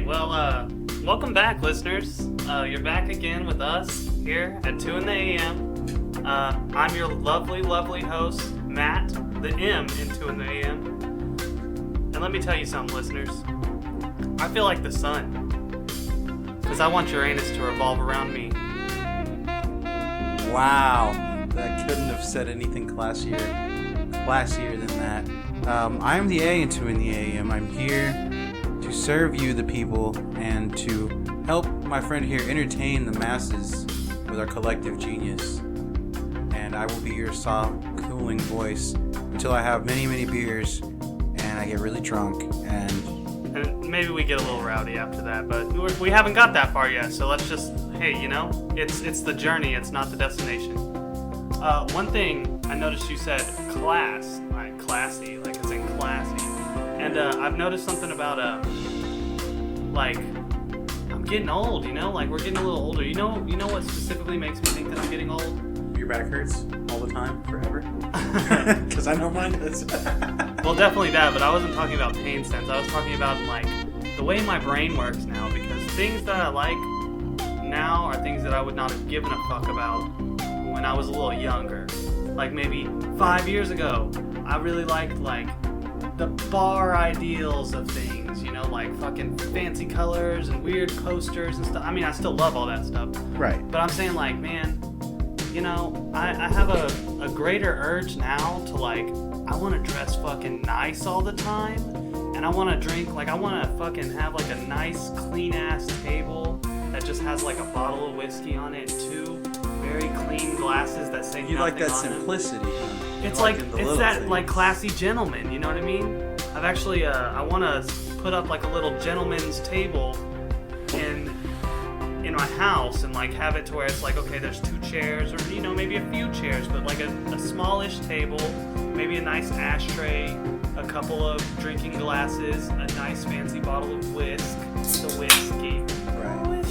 Well, welcome back, listeners. You're back again with us here at 2intheAM. I'm your lovely, lovely host, Matt, the M in 2intheAM. And let me tell you something, listeners. I feel like the sun, because I want Uranus to revolve around me. Wow, that couldn't have said anything classier than that. I'm the A in 2intheAM. I'm here to serve you, the people, and to help my friend here entertain the masses with our collective genius. And I will be your soft, cooling voice until I have many, many beers and I get really drunk and maybe we get a little rowdy after that, but we haven't got that far yet, so let's just, hey, it's the journey, it's not the destination. One thing I noticed, you said class, like classy, like it's in classy. And I've noticed something about, like, I'm getting old, like we're getting a little older. You know what specifically makes me think that I'm getting old? your back hurts all the time, forever. Because I know mine does. Well, definitely that, but I wasn't talking about pain sense. I was talking about, like, the way my brain works now, because things that I like now are things that I would not have given a fuck about when I was a little younger. Like, maybe 5 years ago, I really liked, like, the bar ideals of things, like fucking fancy colors and weird posters and stuff. I mean, I still love all that stuff. Right. But I'm saying, like, man, I have a greater urge now to, like, I want to dress fucking nice all the time. And I want to drink, like, I want to fucking have, like, a nice, clean-ass table that just has, like, a bottle of whiskey on it, two very clean glasses that say You nothing like that on simplicity. them. It's like, it's that, things. like, classy gentleman, you know what I mean? I've actually, I want to put up, like, a little gentleman's table in my house and, like, have it to where it's like, okay, there's two chairs or, maybe a few chairs, but, like, a smallish table, maybe a nice ashtray, a couple of drinking glasses, a nice fancy bottle of whiskey. Right.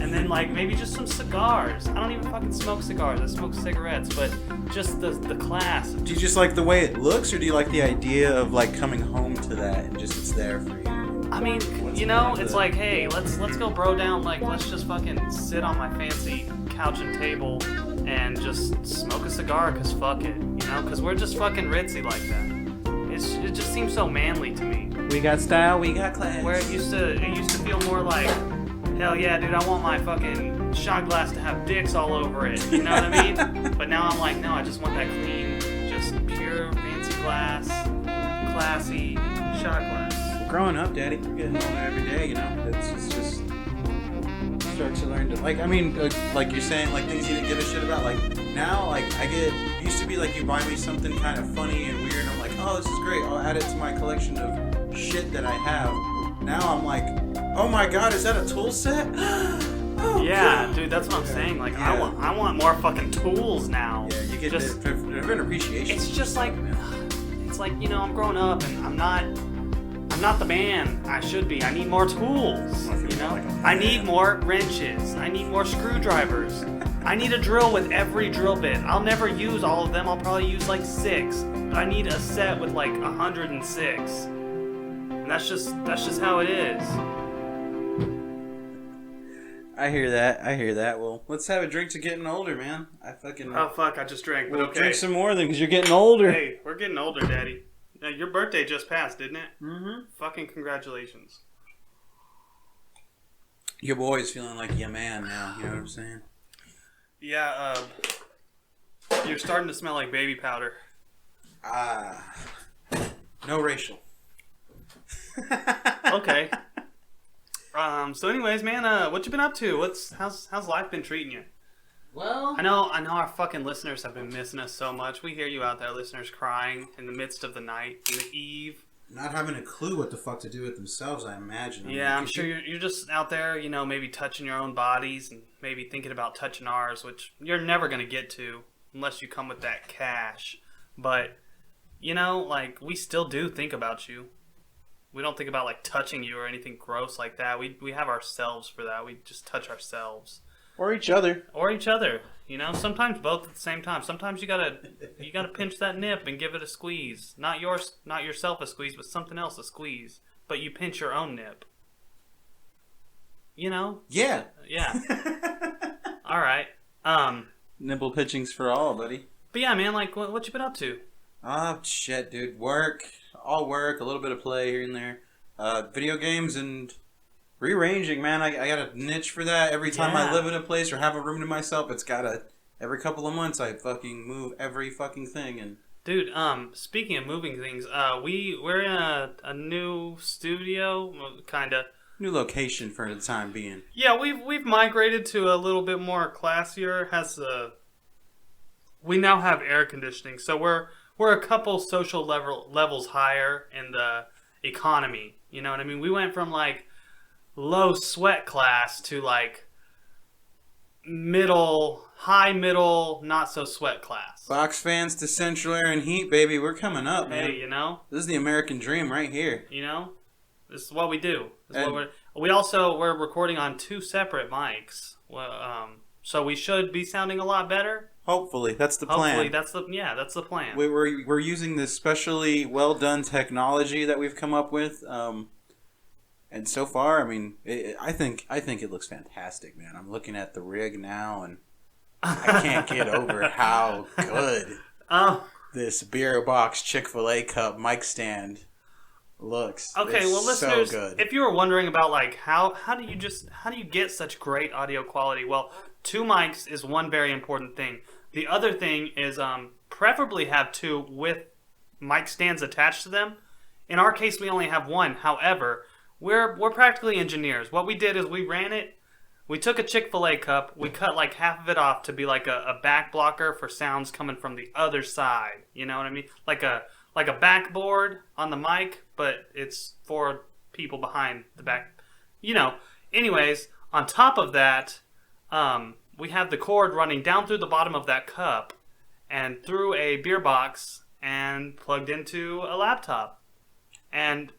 And then, like, maybe just some cigars. I don't even fucking smoke cigars. I smoke cigarettes, but just the class. Do you just like the way it looks, or do you like the idea of, like, coming home to that and just it's there for you? I mean, it's like, hey, let's go bro down. Like, let's just fucking sit on my fancy couch and table and just smoke a cigar, because fuck it, because we're just fucking ritzy like that. It just seems so manly to me. We got style, we got class. Where it used to feel more like, hell yeah, dude, I want my fucking shot glass to have dicks all over it. You know what I mean? But now I'm like, no, I just want that clean, just pure fancy glass, classy shot glass. Growing up, Daddy, we're getting older every day, It's just start to learn to, like, I mean, like you're saying, like, things you didn't give a shit about. Like, now, like, it used to be like you buy me something kind of funny and weird, and I'm like, oh, this is great, I'll add it to my collection of shit that I have. Now I'm like, oh my god, is that a tool set? Oh, yeah, God. dude, that's what I'm saying. Like, Yeah. I want more fucking tools now. Yeah, you get just, an appreciation. it's just like, it's like, I'm growing up and I'm not the man I should be. I need more tools, I need more wrenches. I need more screwdrivers. I need a drill with every drill bit. I'll never use all of them. I'll probably use like 6. But I need a set with like 106. And that's just how it is. I hear that. Well, let's have a drink to getting older, man. Oh fuck, I just drank, but We'll okay. drink some more then, because you're getting older. Hey, we're getting older, Daddy. Now, your birthday just passed, didn't it? Mm-hmm. Fucking congratulations. Your boy's feeling like your man now, you know what I'm saying? Yeah, you're starting to smell like baby powder. No racial. Okay. So anyways, man, what you been up to? How's life been treating you? Well, I know our fucking listeners have been missing us so much. We hear you out there, listeners, crying in the midst of the night, in the eve. not having a clue what the fuck to do with themselves, I imagine. Yeah, I'm sure you're just out there, maybe touching your own bodies and maybe thinking about touching ours, which you're never going to get to unless you come with that cash. But, like, we still do think about you. We don't think about, like, touching you or anything gross like that. We have ourselves for that. We just touch ourselves. Or each other. Sometimes both at the same time. Sometimes you gotta pinch that nip and give it a squeeze. Not yourself a squeeze, but something else a squeeze. But you pinch your own nip. you know. Yeah. Yeah. All right. Nipple pitching's for all, buddy. But yeah, man, like, what you been up to? Shit, dude. Work. All work. A little bit of play here and there. Video games and rearranging, man. I got a niche for that. Every time I live in a place or have a room to myself, it's gotta... Every couple of months, I fucking move every fucking thing. And dude, speaking of moving things, we're in a new studio, kind of. New location for the time being. Yeah, we've migrated to a little bit more classier. We now have air conditioning, so we're a couple social levels higher in the economy. You know what I mean? We went from like low sweat class to like high middle, not so sweat class. Box fans to central air and heat, baby. We're coming up, man. Hey, you know, this is the American dream right here. You know, this is what we do. We're recording on 2 separate mics. So we should be sounding a lot better. Hopefully, that's the plan. Hopefully, that's the plan. We're using this specially well done technology that we've come up with. And so far, I mean, I think it looks fantastic, man. I'm looking at the rig now, and I can't get over how good this beer box Chick-fil-A cup mic stand looks. Okay, well, listeners, if you were wondering about like how do you get such great audio quality? Well, 2 mics is one very important thing. The other thing is preferably have 2 with mic stands attached to them. In our case, we only have 1. However, we're practically engineers. What we did is we took a Chick-fil-A cup, we cut like half of it off to be like a back blocker for sounds coming from the other side. You know what I mean? Like a backboard on the mic, but it's for people behind the back. You know. Anyways, on top of that, we have the cord running down through the bottom of that cup and through a beer box and plugged into a laptop. And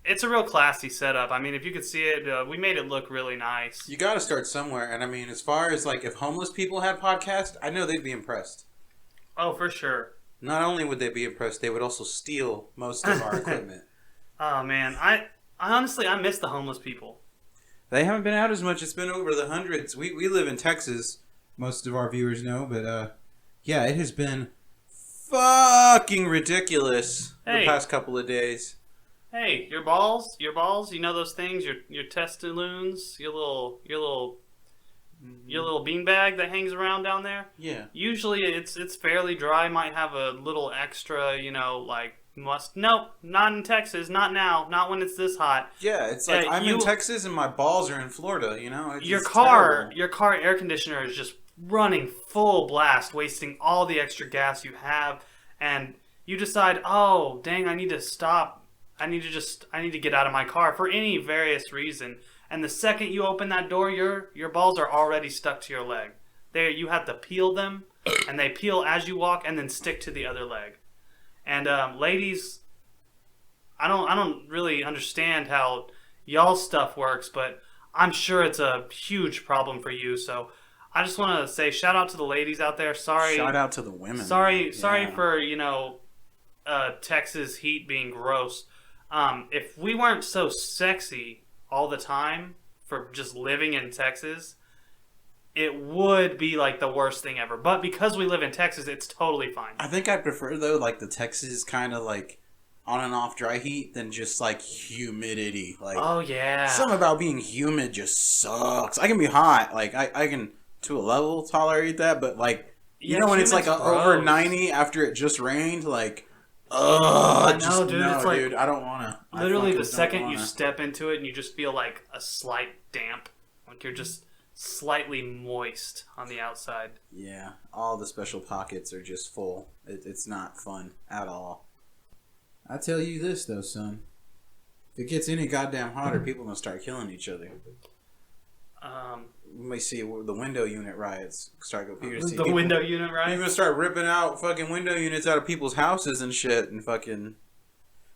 it's a real classy setup. I mean, if you could see it, we made it look really nice. You got to start somewhere. And I mean, as far as like if homeless people had podcasts, I know they'd be impressed. Oh, for sure. Not only would they be impressed, they would also steal most of our equipment. Oh, man. I honestly, I miss the homeless people. They haven't been out as much. It's been over the hundreds. We live in Texas, most of our viewers know. But, yeah, it has been fucking ridiculous the past couple of days. Hey, your balls, you know those things, your testaloons, your little beanbag that hangs around down there? Yeah. Usually it's fairly dry, might have a little extra, you know, like nope, not in Texas, not now, not when it's this hot. Yeah, it's like I'm in Texas and my balls are in Florida, you know? Your car air conditioner is just running full blast, wasting all the extra gas you have, and you decide, "Oh, dang, I need to stop. I need to get out of my car for any various reason." And the second you open that door, your balls are already stuck to your leg. You have to peel them, and they peel as you walk, and then stick to the other leg. And ladies, I don't really understand how y'all's stuff works, but I'm sure it's a huge problem for you. So I just want to say shout out to the ladies out there. Sorry. Shout out to the women. Sorry for Texas heat being gross. If we weren't so sexy all the time for just living in Texas, it would be like the worst thing ever. But because we live in Texas, it's totally fine. I think I prefer though like the Texas kind of like on and off dry heat than just like humidity. Like, oh yeah, something about being humid just sucks. I can be hot, like I can to a level tolerate that, but like you know when it's like over 90 after it just rained, like. I know, dude. No, it's like, dude, I don't want to. Literally, the second you step into it and you just feel like a slight damp. Like you're just slightly moist on the outside. Yeah, all the special pockets are just full. It's not fun at all. I tell you this, though, son. If it gets any goddamn hotter, people are going to start killing each other. We may see the window unit riots start go. The window unit riots? You're going to start ripping out fucking window units out of people's houses and shit and fucking...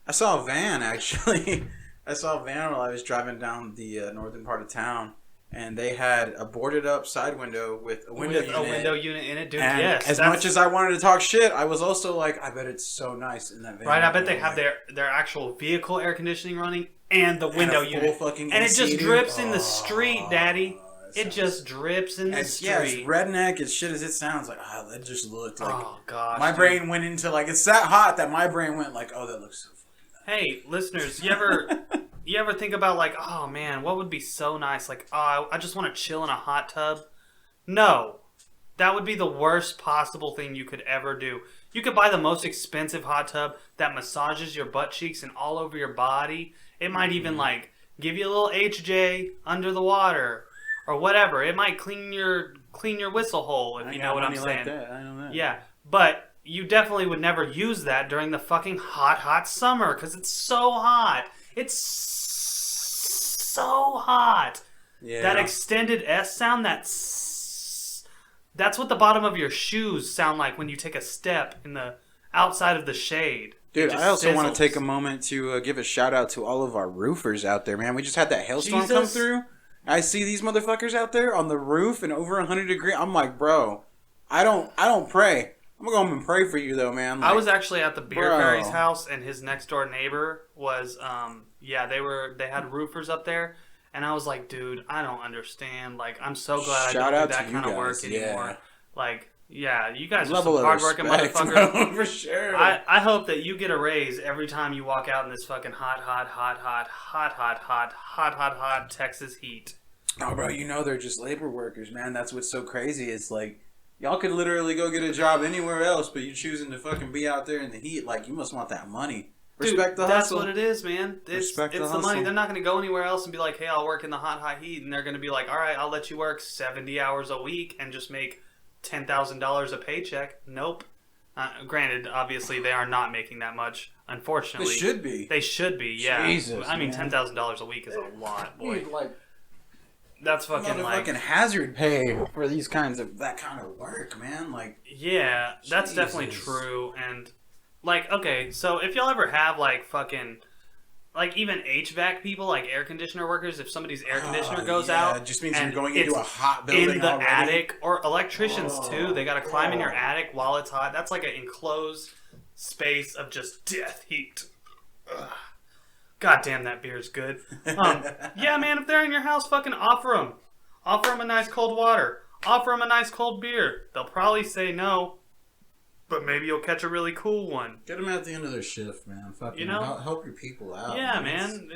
I saw a van, actually. I saw a van while I was driving down the northern part of town, and they had a boarded up side window with a window unit in it, dude. And yes. As much as I wanted to talk shit, I was also like, I bet it's so nice in that van. Right, I bet they have their actual vehicle air conditioning running and the window full unit. fucking And it AC, just dude. drips in the street, Daddy. It sounds- just drips in the street. Yeah, it's redneck as shit as it sounds. Like, that just looked like. Oh gosh. My brain went into like it's that hot that my brain went like, oh, that looks so fucking Hey, listeners, you ever think about like, oh man, what would be so nice? Like, oh, I just want to chill in a hot tub. No, that would be the worst possible thing you could ever do. You could buy the most expensive hot tub that massages your butt cheeks and all over your body. It might even like give you a little HJ under the water or whatever. It might clean your whistle hole if you know what I'm saying. Like that. I know that. Yeah, but you definitely would never use that during the fucking hot summer because it's so hot. It's so hot. Yeah. That extended S sound, that's what the bottom of your shoes sound like when you take a step in the outside of the shade. Dude, I also want to sizzles. take a moment to give a shout out to all of our roofers out there, man. We just had that hailstorm come Jesus. through. I see these motherfuckers out there on the roof and over 100 degrees. I'm like, bro, I don't pray. I'm gonna go home and pray for you though, man. Like, I was actually at the beer bro. fairy's house, and his next door neighbor was, they had roofers up there, and I was like, dude, I don't understand. Like, I'm so glad Shout I out don't do to that you kind of guys, work anymore. yeah. Like, yeah, you guys are level some of hardworking respect, motherfuckers. bro, for sure. I hope that you get a raise every time you walk out in this fucking hot Texas heat. Oh, bro, you know they're just labor workers, man. That's what's so crazy. It's like, y'all could literally go get a job anywhere else, but you're choosing to fucking be out there in the heat. Like, you must want that money. Respect Dude, the that's hustle. what it is, man. It's Respect the the money. hustle. They're not going to go anywhere else and be like, hey, I'll work in the hot heat. And they're going to be like, all right, I'll let you work 70 hours a week and just make $10,000 a paycheck. Nope. Granted, obviously, they are not making that much, unfortunately. They should be. They should be, yeah. Jesus, I mean, man. $10,000 a week is a lot, boy. Dude, like, That's fucking like... fucking hazard pay for that kind of work, man. Like, Yeah, that's Jesus. definitely true. And, like, okay, so if y'all ever have, like, fucking... Like, even HVAC people, like air conditioner workers, if somebody's air conditioner goes out... it just means and you're going into it's a hot building in the already. attic, or electricians, too. They gotta climb in your attic while it's hot. That's like an enclosed space of just death heat. Ugh. God damn, that beer's good. Yeah, man, if they're in your house, fucking offer them. Offer them a nice cold water. Offer them a nice cold beer. They'll probably say no, but maybe you'll catch a really cool one. Get them at the end of their shift, man. Fucking You know? help your people out. Yeah, man.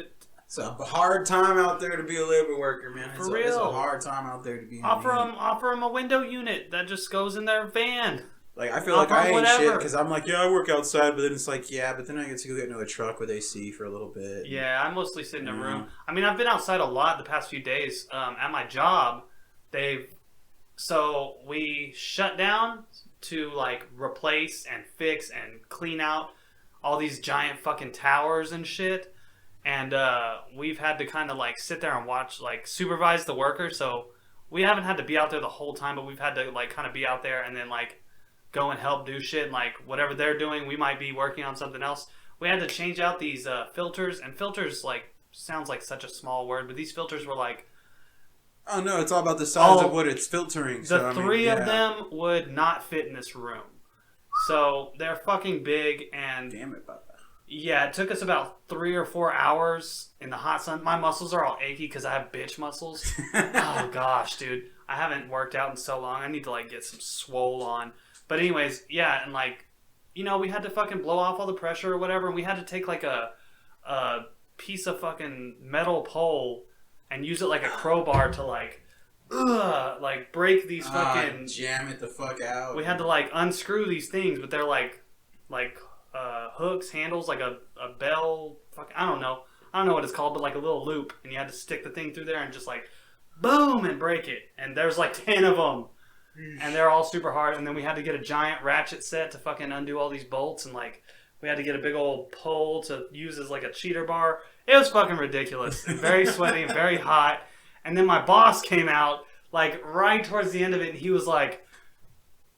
It's a hard time out there to be a labor worker, man. It's For It's a real. hard time out there to be. Offer them a window unit that just goes in their van. Like, I feel like I ain't whatever. shit because I'm like, yeah, I work outside, but then it's like, yeah, but then I get to go get into a truck with AC for a little bit. Yeah, I mostly sit in a Yeah. room. I mean, I've been outside a lot the past few days. At my job, so we shut down to like replace and fix and clean out all these giant fucking towers and shit. And we've had to kind of like sit there and watch, like supervise the workers. So we haven't had to be out there the whole time, but we've had to like kind of be out there and then like go and help do shit. And like whatever they're doing, we might be working on something else. We had to change out these filters, and filters like sounds like such a small word, but these filters were like, Oh no, it's all about the size of what it's filtering. So, the three of them would not fit in this room. So they're fucking big, and Damn it, Papa. yeah, it took us about 3 or 4 hours in the hot sun. My muscles are all achy because I have bitch muscles. Oh gosh, dude, I haven't worked out in so long. I need to like get some swole on. But anyways, yeah, and like, you know, we had to fucking blow off all the pressure or whatever, and we had to take like a piece of fucking metal pole and use it like a crowbar to like break these fucking... Jam it the fuck out. We had to like unscrew these things, but they're like hooks, handles, like a bell. I don't know what it's called, but like a little loop, and you had to stick the thing through there and just like boom and break it. And there's like 10 of them, and they're all super hard. And then we had to get a giant ratchet set to fucking undo all these bolts, and like we had to get a big old pole to use as like a cheater bar. It was fucking ridiculous and very sweaty and very hot. And then my boss came out like right towards the end of it, and he was like,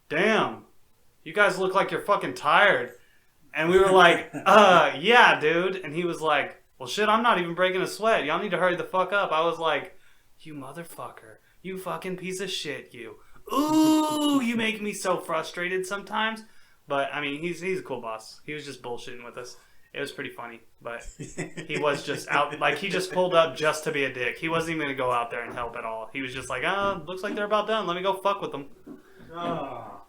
"Damn, you guys look like you're fucking tired." And we were like, yeah, dude. And he was like, well, shit, I'm not even breaking a sweat. Y'all need to hurry the fuck up. I was like, you motherfucker. You fucking piece of shit, you. Ooh, you make me so frustrated sometimes. But, I mean, he's a cool boss. He was just bullshitting with us. It was pretty funny, but he was just out, like, he just pulled up just to be a dick. He wasn't even going to go out there and help at all. He was just like, looks like they're about done. Let me go fuck with them. Oh.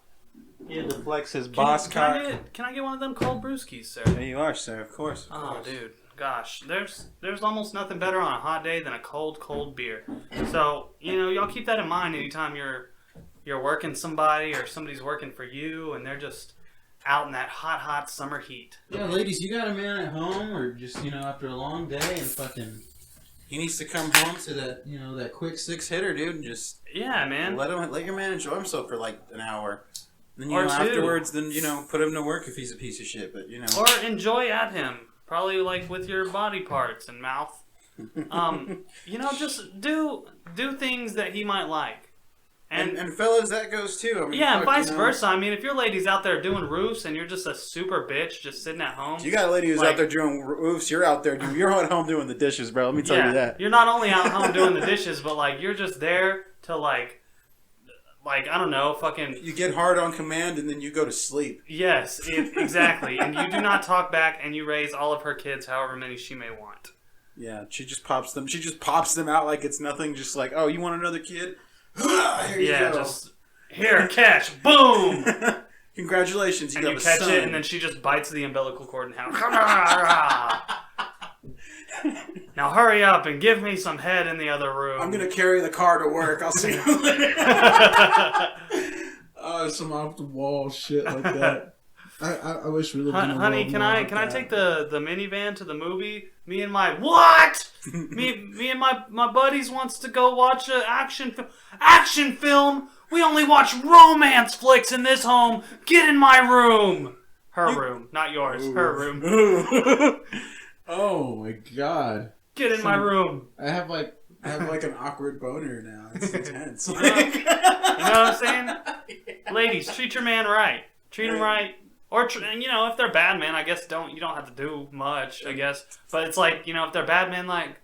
He had to flex his boss cock. Can I get one of them cold brewskis, sir? There you are, sir. Of course. Oh, dude. Gosh, there's almost nothing better on a hot day than a cold beer. So, y'all keep that in mind anytime you're working somebody or somebody's working for you and they're just out in that hot summer heat. Yeah, ladies, you got a man at home or just, after a long day and fucking... He needs to come home to that, that quick 6-hitter, dude, and just... Yeah, man. Let your man enjoy himself for like an hour. Then, or afterwards, then, put him to work if he's a piece of shit, but, Or enjoy at him. Probably, like, with your body parts and mouth. Just do things that he might like. And fellas, that goes too. I mean, yeah, and vice versa. I mean, if your lady's out there doing roofs and you're just a super bitch just sitting at home. You got a lady who's out there doing roofs, you're out there you're at home doing the dishes, bro. Let me tell you that. You're not only out home doing the dishes, but, like, you're just there to, like, I don't know, fucking... You get hard on command and then you go to sleep. Yes, exactly. And you do not talk back and you raise all of her kids, however many she may want. Yeah, she just pops them out like it's nothing, just like, oh, you want another kid? Here you go. Just, here, catch, boom! Congratulations, you and got you catch son. it and then she just bites the umbilical cord and now hurry up and give me some head in the other room. I'm going to carry the car to work. I'll see you later. Some off the wall shit like that. I wish we lived in a honey, world can more I like can I that. take the minivan to the movie? Me and my what? me and my buddies wants to go watch an action film. We only watch romance flicks in this home. Get in my room. Her room, not yours. Ooh. Her room. Oh my god. Get in my room. I have like an awkward boner now. It's intense. You know what I'm saying? Ladies, treat your man right. Treat him right. Or, if they're bad men, I guess you don't have to do much, I guess. But it's like, if they're bad men, like,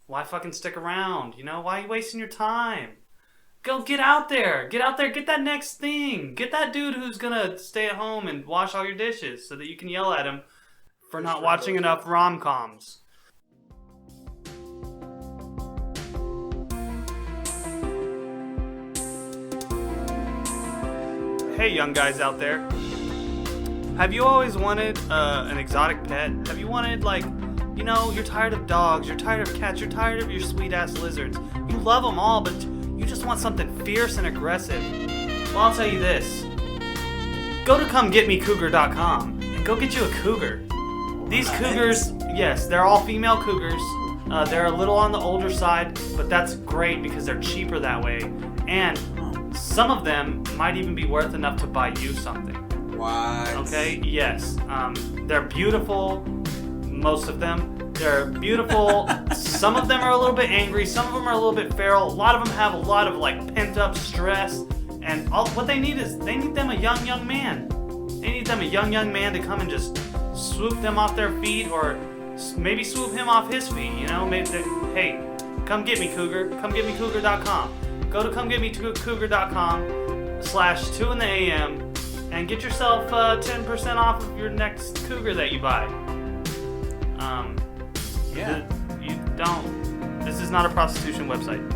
why fucking stick around? Why are you wasting your time? Go get out there. Get out there. Get that next thing. Get that dude who's going to stay at home and wash all your dishes so that you can yell at him for not watching enough rom-coms. Hey, young guys out there. Have you always wanted an exotic pet? Have you wanted, you're tired of dogs, you're tired of cats, you're tired of your sweet-ass lizards. You love them all, but you just want something fierce and aggressive. Well, I'll tell you this. Go to ComeGetMeCougar.com and go get you a cougar. These cougars, yes, they're all female cougars. They're a little on the older side, but that's great because they're cheaper that way. And some of them might even be worth enough to buy you something. What? Okay, yes. They're beautiful, most of them. They're beautiful. Some of them are a little bit angry. Some of them are a little bit feral. A lot of them have a lot of, pent-up stress. And what they need them a young man. They need them a young man to come and just swoop them off their feet or maybe swoop him off his feet, Hey, come get me, Cougar. ComeGetMeCougar.com. Go to ComeGetMeCougar.com/2intheAM and get yourself 10% off of your next cougar that you buy. You don't. This is not a prostitution website.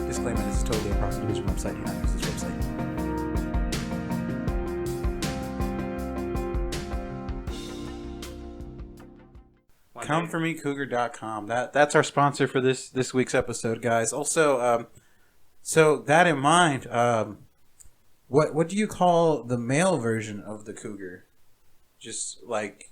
Disclaimer, this is totally a prostitution website. Do not use this website. ComeForMeCougar.com. That's our sponsor for this week's episode, guys. Also, so that in mind, what do you call the male version of the cougar? Just like...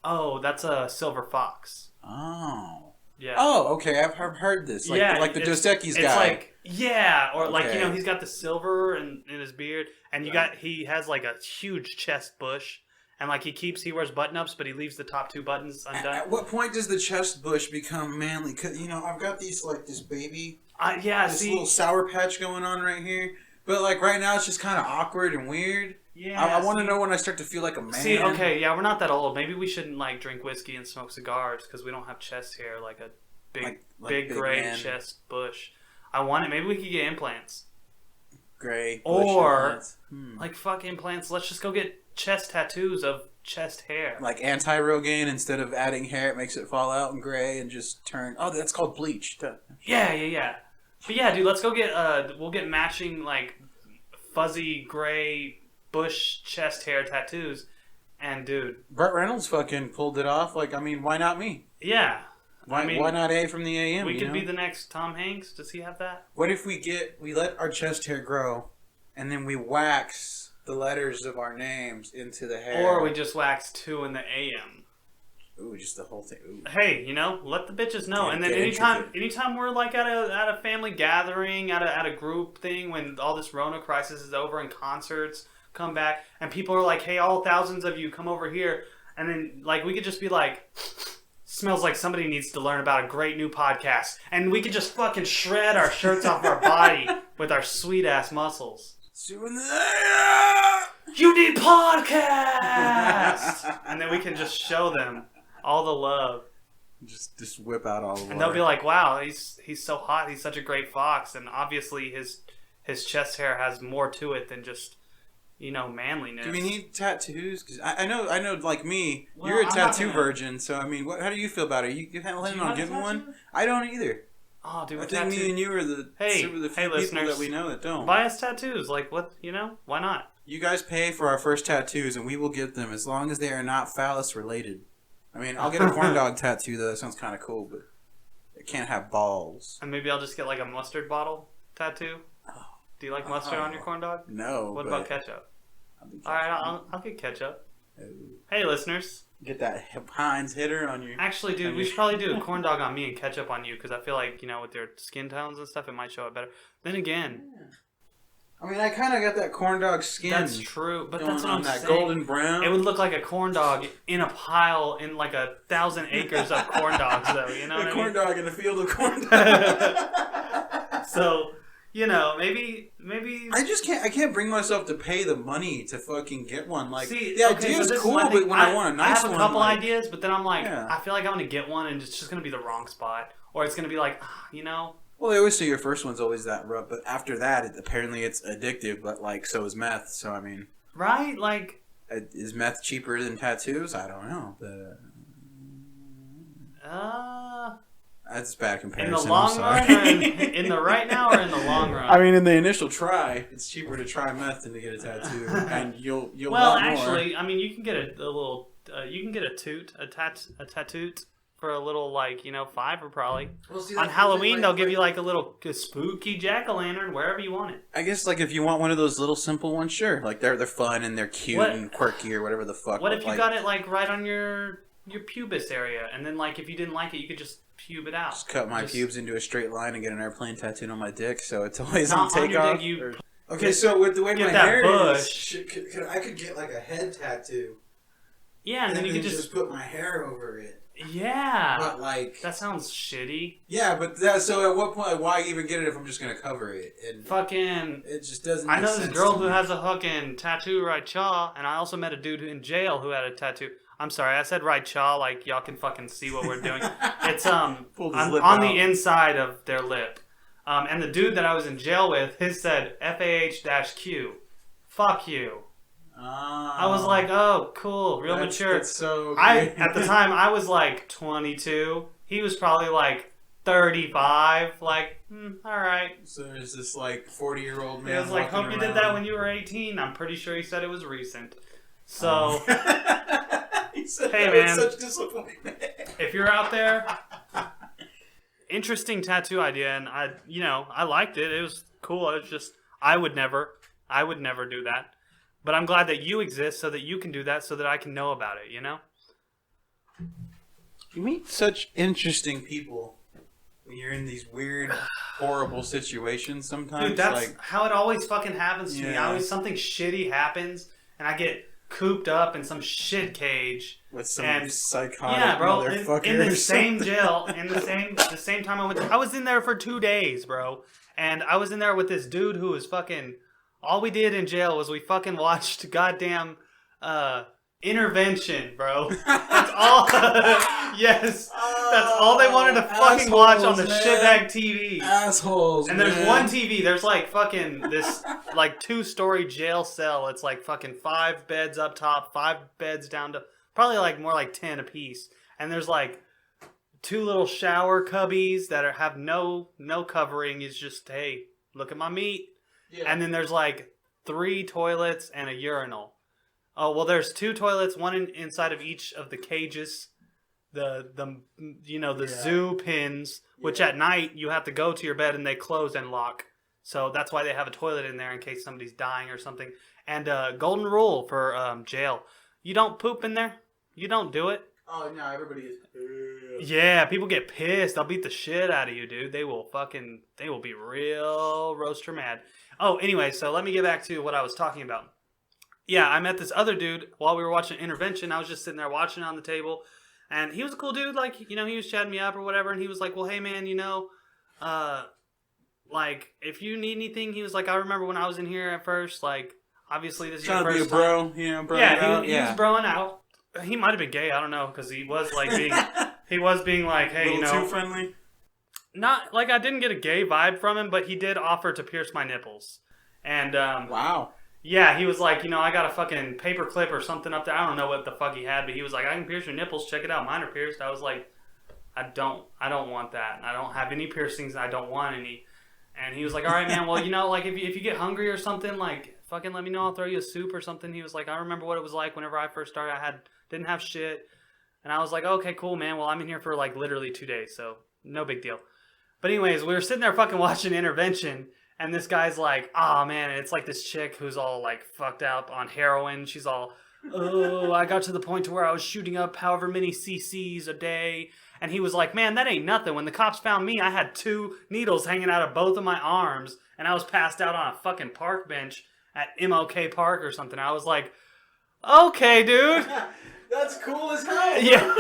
Oh, that's a silver fox. Oh. Yeah. Oh, okay. I've heard this. Like the Dos Equis guy. He's got the silver in his beard, and he has like a huge chest bush, and he wears button-ups, but he leaves the top two buttons undone. At what point does the chest bush become manly? 'Cause, I've got these this baby, little sour patch going on right here, but right now it's just kind of awkward and weird. Yeah, I want to know when I start to feel like a man. See, okay, yeah, we're not that old. Maybe we shouldn't drink whiskey and smoke cigars because we don't have chest hair like a big gray man. Chest bush. I want it. Maybe we could get implants. Gray. Or fuck implants. Let's just go get chest tattoos of chest hair. Like anti-Rogaine, instead of adding hair, it makes it fall out and gray and just turn. Oh, that's called bleach. Yeah. But yeah, dude, let's go get. We'll get matching like fuzzy gray bush chest hair tattoos, and dude, Burt Reynolds fucking pulled it off. Like, I mean, why not me? Yeah. Why not A from the AM? We could be the next Tom Hanks. Does he have that? What if we let our chest hair grow, and then we wax the letters of our names into the hair? Or we just wax 2 in the AM. Ooh, just the whole thing. Ooh. Hey, let the bitches know. Get And then anytime we're like at a family gathering, at a group thing, when all this Rona crisis is over and concerts come back, and people are like, hey, all thousands of you come over here, and then like we could just be like, smells like somebody needs to learn about a great new podcast, and we could just fucking shred our shirts off our body with our sweet ass muscles. 2 in the AM! You need podcast, and then we can just show them all the love. Just whip out all the and they'll be like, wow, he's so hot, he's such a great fox, and obviously his chest hair has more to it than just manliness. Do we need tattoos? Because I know, like me, Well, you're a I'm tattoo not gonna- virgin. So I mean, how do you feel about it? You planning on have a getting one? tattoo? I don't either. Oh, dude, I think me and you are the few people listeners, that we know that don't. buy us tattoos. Like what? Why not? You guys pay for our first tattoos, and we will get them as long as they are not phallus related. I mean, I'll get a corn dog tattoo though. That sounds kind of cool, but it can't have balls. And maybe I'll just get like a mustard bottle tattoo. Oh. Do you like mustard on your corn dog? No. What about ketchup? All All right, I'll get ketchup. Oh. Hey, listeners. Get that Heinz hitter on your. Actually, dude, we should probably do a corn dog on me and ketchup on you, because I feel like, with their skin tones and stuff, it might show it better. Then again, I mean, I kind of got that corn dog skin. that's true, but that's what I'm that saying. golden brown. It would look like a corn dog in a pile in like 1,000 acres of corn dogs, though. You know what I mean? corn dog in a field of corn dogs. So, maybe. I can't bring myself to pay the money to fucking get one. Like, See, the okay, idea so is this cool, my but thing. when I want a nice one, I have a couple like, ideas, but then I'm like, Yeah. I feel like I'm gonna get one and it's just gonna be the wrong spot, or it's gonna be like, Well, they always say your first one's always that rough, but after that, apparently it's addictive. But like, so is meth. So I mean, right? Like, is meth cheaper than tattoos? I don't know. That's a bad comparison. in the long run, or in the right now, or in the long run? I mean, in the initial try, it's cheaper to try meth than to get a tattoo, and you'll well, want more. actually, I mean, you can get a little, you can get a tattoo for a little, like, $5 probably. Well, see, On that's Halloween, like- they'll give you like a spooky jack-o'-lantern wherever you want it. I guess like if you want one of those little simple ones, sure. Like they're fun and they're cute What- and quirky or whatever the fuck. What but, if you like, got it like right on your pubis area, and then like if you didn't like it, you could just pube it out. just cut my pubes into a straight line and get an airplane tattooed on my dick, so it's always Not on on your takeoff? dick, you- Okay, so with the way get my that hair bush. is, I could get like a head tattoo, Yeah, and then you could just put my hair over it. yeah. But like, That sounds shitty. yeah, but so at what point, why even get it if I'm just gonna cover it? And Fucking. it just doesn't. I make know this sense girl to who me. has a fucking tattoo right chaw, and I also met a dude in jail who had a tattoo. I'm sorry, I said right chaw like y'all can fucking see what we're doing. It's Pulled his on lip the out. inside of their lip. And the dude that I was in jail with, his said FAH-Q. Fuck you. I was like, oh, cool, real mature. That's so. At the time I was like 22. He was probably like 35. Like, all right. So there's this like 40-year-old man. It was like, walking hope you did that around. when you were 18. I'm pretty sure he said it was recent. So, He said Hey, that with man. such disappointment. if you're out there, interesting tattoo idea, and I liked it. It was cool. It was just I would never do that. But I'm glad that you exist so that you can do that, so that I can know about it. You meet such interesting people when you're in these weird, horrible situations sometimes. Dude, that's like, how it always fucking happens to me. Yeah. Something shitty happens, and I get cooped up in some shit cage. with some and- psychotic Yeah, bro. motherfucker. In the or same something. jail, in the same time I was in there for 2 days, bro. And I was in there with this dude who was fucking. All we did in jail was we fucking watched goddamn Intervention, bro. That's all. Yes. That's all they wanted to fucking watch on the shitbag TV. Assholes, And there's one TV. There's like fucking this like 2-story jail cell. It's like fucking 5 beds up top, 5 beds down to probably like more like 10 apiece. And there's like 2 little shower cubbies that have no covering. It's just, hey, look at my meat. Yeah. And then there's like 3 toilets and a urinal. Oh, well, there's 2 toilets, one inside of each of the cages, the zoo pins, which at night you have to go to your bed and they close and lock. So that's why they have a toilet in there in case somebody's dying or something. And golden rule for jail: you don't poop in there. You don't do it. Oh no, everybody is. Yeah, people get pissed. They'll beat the shit out of you, dude. They will be real roaster mad. Oh, anyway, so let me get back to what I was talking about. Yeah, I met this other dude while we were watching Intervention. I was just sitting there watching on the table, and he was a cool dude. Like, he was chatting me up or whatever, and he was like, well, hey, man, like, if you need anything, he was like, I remember when I was in here at first, like, obviously this is your first time. Trying to be a bro, bro. Yeah, he was broing out. He might have been gay, I don't know, because he was, like, being like, hey, a little too friendly? Not, like, I didn't get a gay vibe from him, but he did offer to pierce my nipples. And, wow. Yeah, he was like, I got a fucking paper clip or something up there. I don't know what the fuck he had, but he was like, I can pierce your nipples. Check it out. Mine are pierced. I was like, I don't want that. I don't have any piercings. I don't want any. And he was like, all right, man. Well, like if you get hungry or something, like fucking let me know. I'll throw you a soup or something. He was like, I remember what it was like whenever I first started. Didn't have shit. And I was like, okay, cool, man. Well, I'm in here for like literally 2 days, so no big deal. But anyways, we were sitting there fucking watching Intervention. And this guy's like, oh man, and it's like this chick who's all like fucked up on heroin. She's all, oh, I got to the point to where I was shooting up however many cc's a day. And he was like, man, that ain't nothing. When the cops found me, I had 2 needles hanging out of both of my arms. And I was passed out on a fucking park bench at MLK Park or something. I was like, okay, dude. That's cool as hell. Yeah.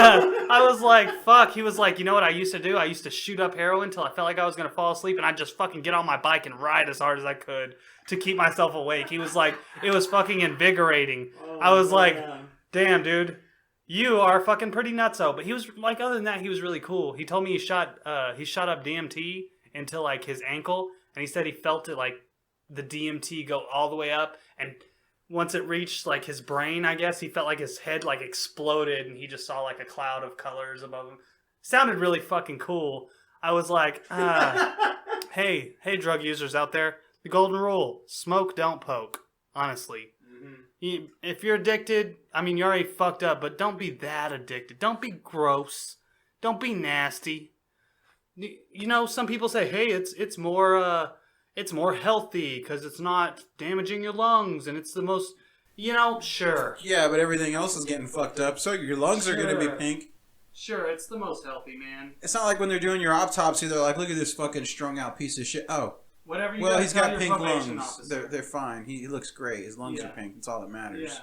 I was like, fuck. He was like, you know what I used to do? I used to shoot up heroin until I felt like I was going to fall asleep, and I'd just fucking get on my bike and ride as hard as I could to keep myself awake. He was like, it was fucking invigorating. I was like, damn, dude, you are fucking pretty nutso. But he was like, other than that, he was really cool. He told me he shot up DMT into like his ankle, and he said he felt it like the DMT go all the way up, and once it reached like his brain, I guess, he felt like his head like exploded and he just saw like a cloud of colors above him. Sounded really fucking cool. I was like, hey, drug users out there, the golden rule: smoke, don't poke. Honestly. Mm-hmm. If you're addicted, I mean, you're already fucked up, but don't be that addicted. Don't be gross. Don't be nasty. Some people say, hey, it's more healthy because it's not damaging your lungs and it's the most, sure. Yeah, but everything else is getting fucked up, so your lungs are going to be pink. Sure, it's the most healthy, man. It's not like when they're doing your autopsy, they're like, look at this fucking strung out piece of shit. Oh. Whatever you well, he's got pink lungs. Officer. They're fine. He looks great. His lungs are pink. That's all that matters.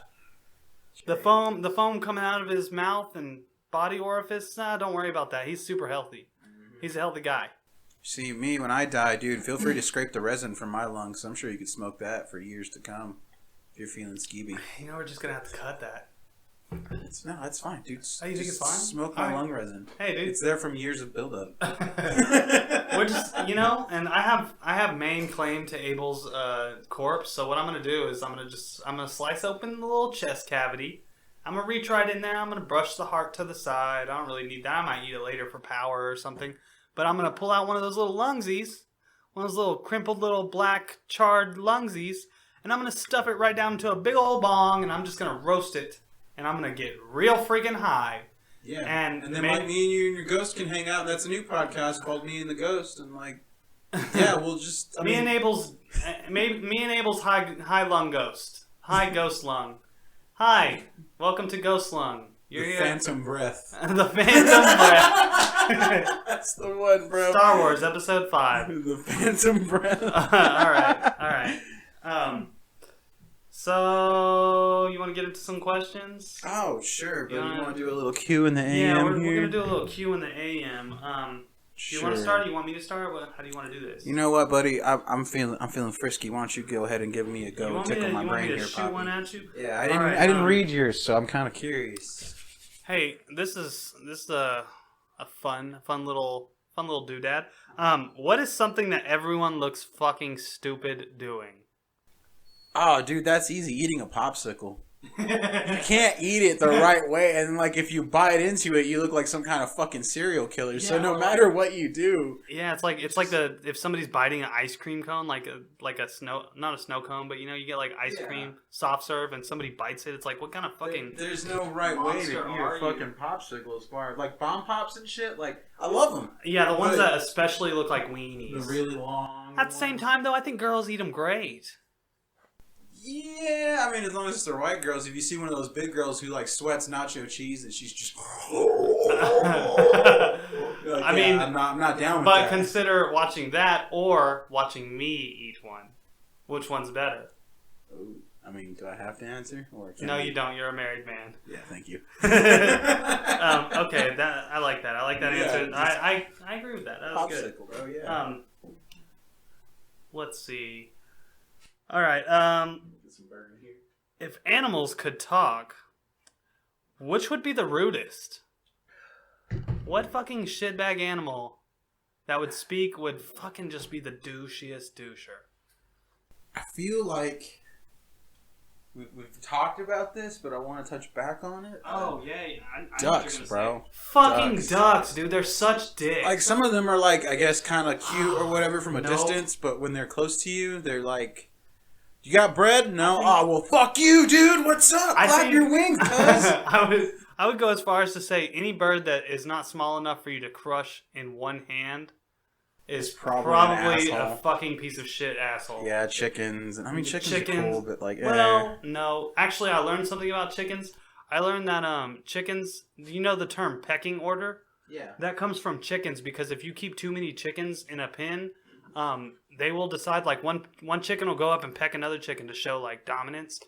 Yeah. The foam coming out of his mouth and body orifice, don't worry about that. He's super healthy. He's a healthy guy. See, me, when I die, dude, feel free to scrape the resin from my lungs. I'm sure you could smoke that for years to come if you're feeling skeevy. We're just going to have to cut that. No, that's fine, dude. Oh, you think it's fine? Smoke my lung resin. Hey, dude. It's there from years of buildup. We're just, and I have main claim to Abel's corpse, so what I'm going to do is I'm going to slice open the little chest cavity. I'm going to reach right in there. I'm going to brush the heart to the side. I don't really need that. I might eat it later for power or something. But I'm going to pull out one of those little lungsies, one of those little crimpled little black charred lungsies, and I'm going to stuff it right down into a big old bong, and I'm just going to roast it, and I'm going to get real freaking high. Yeah, and then like me and you and your ghost can hang out. That's a new podcast called Me and the Ghost, and like, yeah, we'll just... Me and Abel's high lung ghost. High ghost lung. Hi, welcome to Ghost Lung. You're the Phantom Breath. The Phantom Breath. That's the one, bro. Star Wars Episode 5. The Phantom Breath. Alright. So, you want to get into some questions? Oh, sure, but you want to do a little Q in the AM Yeah, we're here? going to do a little Q in the AM. Do you want to start? Do you want me to start? How do you want to do this? You know what, buddy? I'm feeling frisky. Why don't you go ahead and give me a go? Tickle my brain here, shoot Poppy. one at you? Yeah, I didn't read yours, so I'm kind of curious. Hey, this is a fun little doodad. What is something that everyone looks fucking stupid doing? Oh, dude, that's easy. Eating a popsicle. You can't eat it the right way, and like if you bite into it, you look like some kind of fucking serial killer. So no matter what you do, it's like if somebody's biting an ice cream cone, like a snow, not a snow cone, but you get like ice cream soft serve, and somebody bites it. It's like, what kind of fucking there's no right way to eat a fucking popsicle as far as like bomb pops and shit. Like I love them. Yeah, the ones that especially look like weenies. The really long. At the same time, though, I think girls eat them great. Yeah, I mean, as long as it's the right girls. If you see one of those big girls who like sweats nacho cheese and she's just, I mean, I'm not down with that. But consider watching that or watching me eat one. Which one's better? Ooh, I mean, do I have to answer? Or no, you don't. You're a married man. Yeah, thank you. Okay, I like that. I like that answer. I agree with that. That was good. Bro, yeah. Let's see. All right. If animals could talk, which would be the rudest? What fucking shitbag animal that would speak would fucking just be the douchiest doucher? I feel like we've talked about this, but I want to touch back on it. Oh, yeah. Ducks, bro. Fucking ducks, dude. They're such dicks. Like, some of them are, like, I guess kind of cute or whatever from a distance, but when they're close to you, they're like... You got bread? No. Oh, well, fuck you, dude. What's up? Flap your wings, cuz. I would go as far as to say any bird that is not small enough for you to crush in one hand is probably a fucking piece of shit asshole. Yeah, chickens. I mean, chickens are cool, but like... Well, no. Actually, I learned something about chickens. I learned that chickens... You know the term pecking order? Yeah. That comes from chickens because if you keep too many chickens in a pen... they will decide, like, one chicken will go up and peck another chicken to show, like, dominance.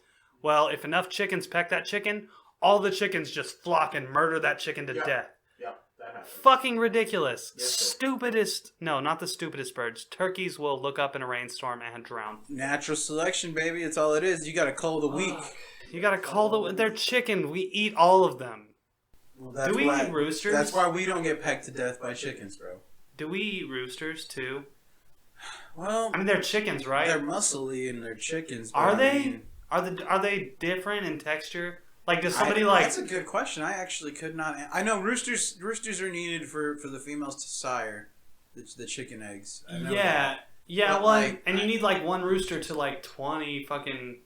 Well, if enough chickens peck that chicken, all the chickens just flock and murder that chicken to death. Yeah, that happens. Fucking ridiculous. Yes, Stupidest... No, not the stupidest birds. Turkeys will look up in a rainstorm and drown. Natural selection, baby. It's all it is. You gotta cull the weak. You gotta cull they're chicken. We eat all of them. Well, do we eat roosters? That's why we don't get pecked to death by chickens, bro. Do we eat roosters, too? Well, I mean, they're chickens, right? They're muscly and they're chickens. Are they? I mean, Are they different in texture? Like, does somebody like? That's a good question. I actually could not. I know roosters are needed for the females to sire the chicken eggs. I know that. Yeah. But well, and you need like one rooster to like 20 fucking.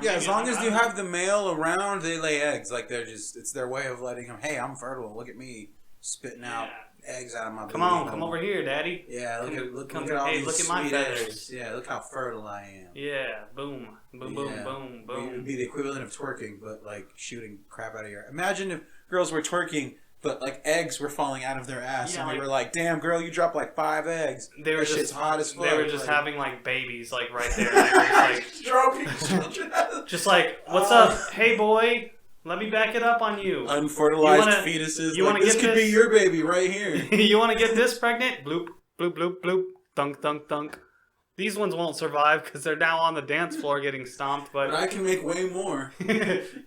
Yeah, as long as you have the male around, they lay eggs. Like it's their way of letting them. Hey, I'm fertile. Look at me spitting out eggs out of my. Come over here, Daddy. Yeah, look at all these look at my sweet feathers. eggs. Yeah, look how fertile I am. Yeah, boom, boom, boom, boom, boom. It would be the equivalent of twerking, but like shooting crap out of your. Imagine if girls were twerking, but like eggs were falling out of their ass, and they were like, "Damn, girl, you dropped like 5 eggs." They were shit's hot as fuck. They were just having like babies, like right there, like stroking children. Just like, what's up, hey boy? Let me back it up on you. Unfertilized fetuses. This could be your baby right here. You want to get this pregnant? Bloop, bloop, bloop, bloop. Thunk, thunk, thunk. These ones won't survive because they're now on the dance floor getting stomped. But I can make way more.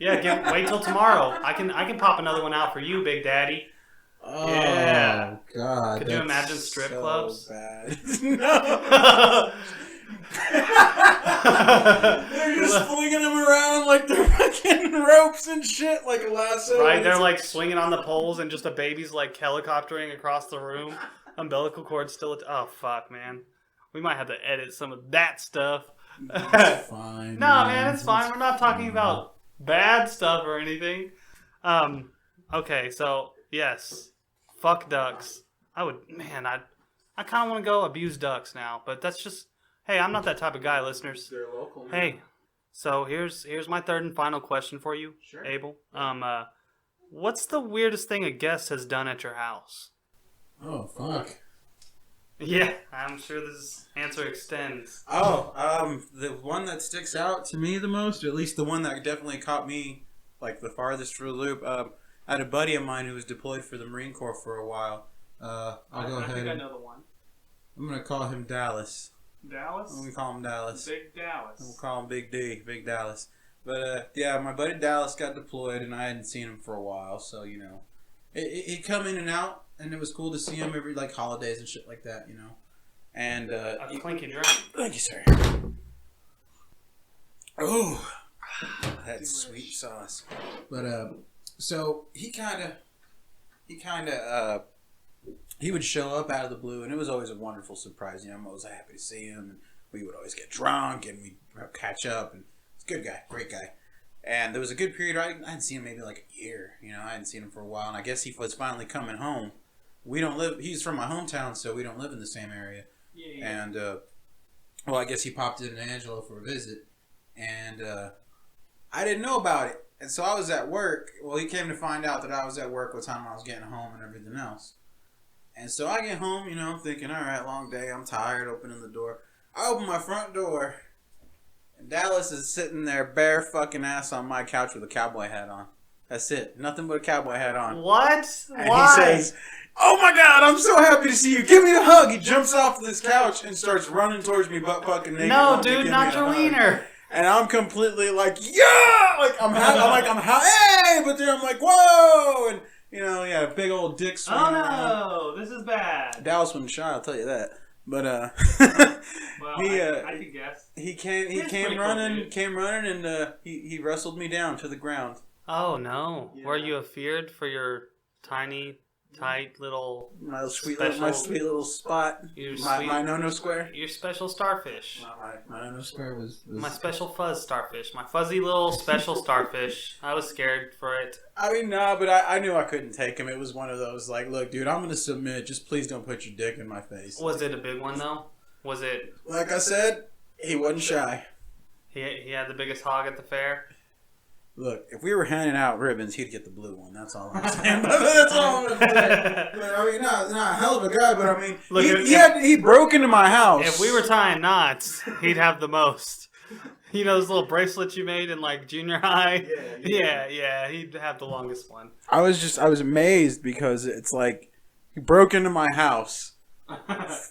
Yeah, wait till tomorrow. I can pop another one out for you, Big Daddy. Oh, yeah. God. Could you imagine strip clubs? Bad. No. They're just flinging them around like they're fucking ropes and shit, like a lasso. Right, they're like swinging on the poles, and just a baby's like helicoptering across the room. Umbilical cord still. Oh fuck, man. We might have to edit some of that stuff. That's fine. No, man, it's fine. We're not talking about bad stuff or anything. Okay, so yes, fuck ducks. I kind of want to go abuse ducks now, but that's just. Hey, I'm not that type of guy, listeners. They're local. Man. Hey, so here's my third and final question for you, sure. Abel. What's the weirdest thing a guest has done at your house? Oh, fuck. Yeah, I'm sure this answer extends. Oh, the one that sticks out to me the most, or at least the one that definitely caught me, like, the farthest through the loop, I had a buddy of mine who was deployed for the Marine Corps for a while, I'll go I ahead. think I know the one. I'm gonna call him Dallas. Dallas? I'm gonna call him Dallas. Big Dallas. We'll call him Big D, Big Dallas. But yeah, my buddy Dallas got deployed, and I hadn't seen him for a while, so you know, he'd come in and out, and it was cool to see him every like holidays and shit like that, you know. And A clinky drink. thank you, sir. Oh, that sweet sauce. But so he would show up out of the blue, and it was always a wonderful surprise. You know, I'm always happy to see him, and we would always get drunk, and we'd catch up, and he's a good guy, great guy. And there was a good period I hadn't seen him maybe like a year. You know, I hadn't seen him for a while, and I guess he was finally coming home. We don't live. He's from my hometown, so we don't live in the same area. Yeah. And well, I guess he popped into Angelo for a visit, and I didn't know about it. And so I was at work. Well, he came to find out that I was at work what time I was getting home and everything else. And so I get home, you know, thinking, all right, long day, I'm tired, opening the door. I open my front door, and Dallas is sitting there bare fucking ass on my couch with a cowboy hat on. That's it. Nothing but a cowboy hat on. What? And Why? he says, oh my God, I'm so happy to see you. Give me a hug. He jumps off this couch and starts running towards me butt fucking naked. No, dude, not your wiener. And I'm completely like, yeah! Like, I'm hey! But then I'm like, whoa! And, you know, yeah, big old dick swing. Oh no, this is bad. Dallas wasn't shy, I'll tell you that. But, Well, I can guess. He came running, and he wrestled me down to the ground. Oh no, Yeah. were you afeared for your tiny, tight little My sweet Special- little spot. Your My no square. your special starfish? My no square was My special fuzz starfish. My fuzzy little special starfish. I was scared for it. I mean, no, but I knew I couldn't take him. It was one of those, like, look, dude, I'm going to submit. Just please don't put your dick in my face. Was it a big one though? Was it? Like I said, he wasn't shy. He had the biggest hog at the fair. Look, if we were handing out ribbons, he'd get the blue one. That's all I'm saying. That's all I'm saying. I mean, not a hell of a guy, but I mean, Look, he broke into my house. If we were tying knots, he'd have the most. You know those little bracelets you made in like junior high? Yeah, he'd have the longest one. I was amazed because it's like he broke into my house,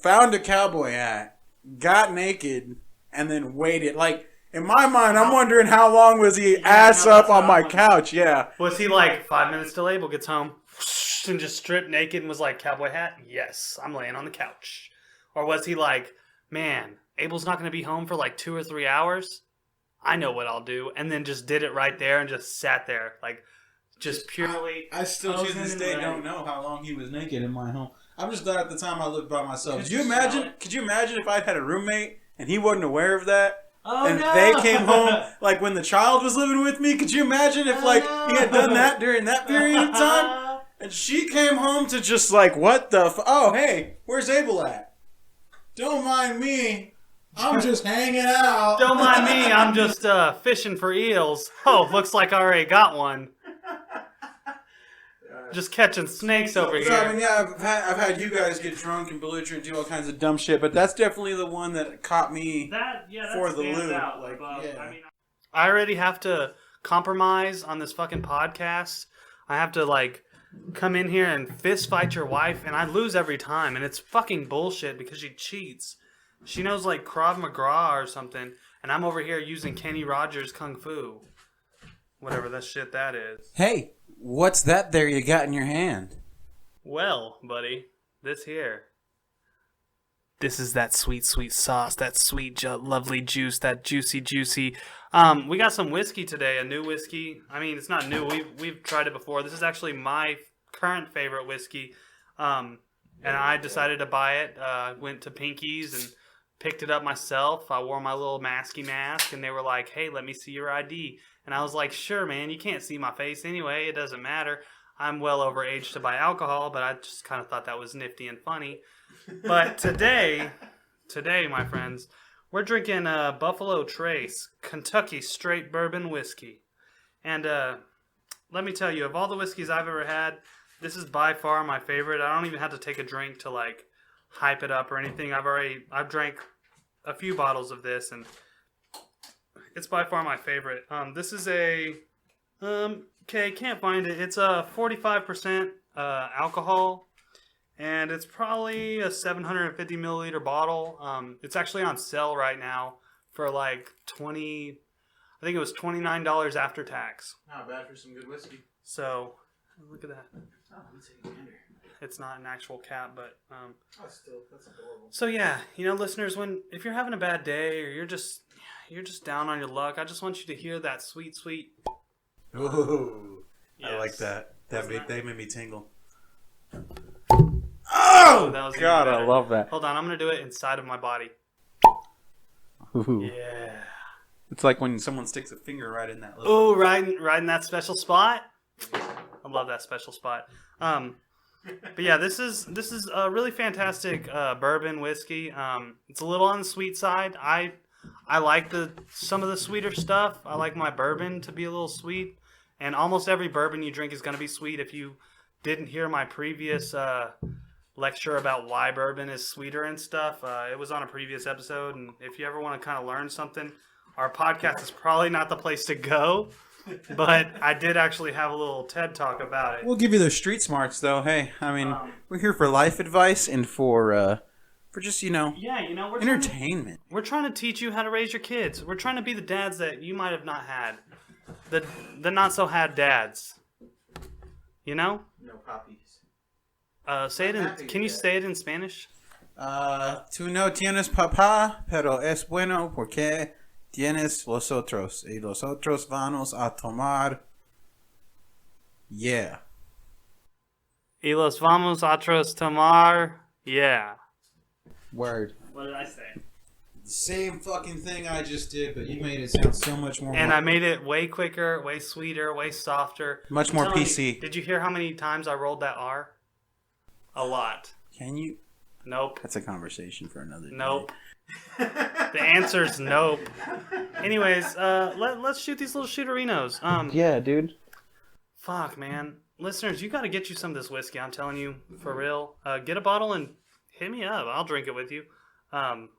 found a cowboy hat, got naked, and then waited. Like, in my mind, I'm wondering how long was he ass up on my couch? Yeah. Was he like 5 minutes till Abel gets home and just stripped naked and was like, cowboy hat? Yes, I'm laying on the couch. Or was he like, man, Abel's not going to be home for like 2 or 3 hours? I know what I'll do. And then just did it right there and just sat there. Like, just purely. I still to this day don't know how long he was naked in my home. I'm just glad at the time I lived by myself. Could you imagine if I'd had a roommate and he wasn't aware of that? Oh, and no. they came home, like when the child was living with me. Could you imagine if like he had done that during that period of time? And she came home to just like, what the oh, hey, where's Abel at? Don't mind me. I'm just hanging out. Don't mind me. I'm just fishing for eels. Oh, looks like I already got one. Just catching snakes over So, here. I mean, yeah, I've had you guys get drunk and belligerent, do all kinds of dumb shit, but that's definitely the one that caught me for the loop. Like, yeah. I mean, I already have to compromise on this fucking podcast. I have to like come in here and fist fight your wife, and I lose every time, and it's fucking bullshit because she cheats. She knows like Krav Maga or something, and I'm over here using Kenny Rogers Kung Fu, whatever that shit that is. Hey, what's that there you got in your hand? Well, buddy, this here. This is that sweet, sweet sauce, that sweet, lovely juice, that juicy. We got some whiskey today, a new whiskey. I mean, it's not new. We've tried it before. This is actually my current favorite whiskey, and I decided to buy it. Went to Pinky's and picked it up myself. I wore my little masky mask, and they were like, "Hey, let me see your ID." And I was like, "Sure, man. You can't see my face anyway. It doesn't matter. I'm well over age to buy alcohol, but I just kind of thought that was nifty and funny." But today, my friends, we're drinking Buffalo Trace Kentucky Straight Bourbon Whiskey. And let me tell you, of all the whiskeys I've ever had, this is by far my favorite. I don't even have to take a drink to like hype it up or anything. I've drank a few bottles of this, and it's by far my favorite. This is can't find it. It's a 45% alcohol, and it's probably a 750 milliliter bottle. It's actually on sale right now for like I think it was $29 after tax. Not bad for some good whiskey. So, look at that. Oh, let me take a gander. It's not an actual cap, but That's adorable. so yeah, listeners, if you're having a bad day or you're just down on your luck, I just want you to hear that sweet. Ooh, Yes. I like that. Wasn't that- They made me tingle. Oh, that was even God, I better. love that. Hold on, I'm gonna do it inside of my body. Ooh. Yeah. It's like when someone sticks a finger right in that little. Oh, right in that special spot. I love that special spot. But yeah, this is a really fantastic bourbon whiskey. It's a little on the sweet side. I like some of the sweeter stuff. I like my bourbon to be a little sweet, and almost every bourbon you drink is going to be sweet. If you didn't hear my previous lecture about why bourbon is sweeter and stuff, it was on a previous episode. And if you ever want to kind of learn something, our podcast is probably not the place to go. But I did actually have a little TED talk about it. We'll give you those street smarts, though. Hey, I mean, we're here for life advice and for just we're entertainment. We're trying to teach you how to raise your kids. We're trying to be the dads that you might have not had, the not so had dads. You know? No poppies. Say it in. Can you say it in Spanish? Tú no tienes papá, pero es bueno porque tienes los otros, y los otros vamos a tomar. Yeah. Y los vamos a tomar. Yeah. Word. What did I say? Same fucking thing I just did, but you made it sound so much more. And I made it way quicker, way sweeter, way softer. Much more PC. Did you hear how many times I rolled that R? A lot. Can you? Nope. That's a conversation for another day. Nope. The answer's nope. Anyways, let's shoot these little shooterinos. Yeah, dude. Fuck, man. Listeners, you got to get you some of this whiskey. I'm telling you, for real. Get a bottle and hit me up. I'll drink it with you. I'm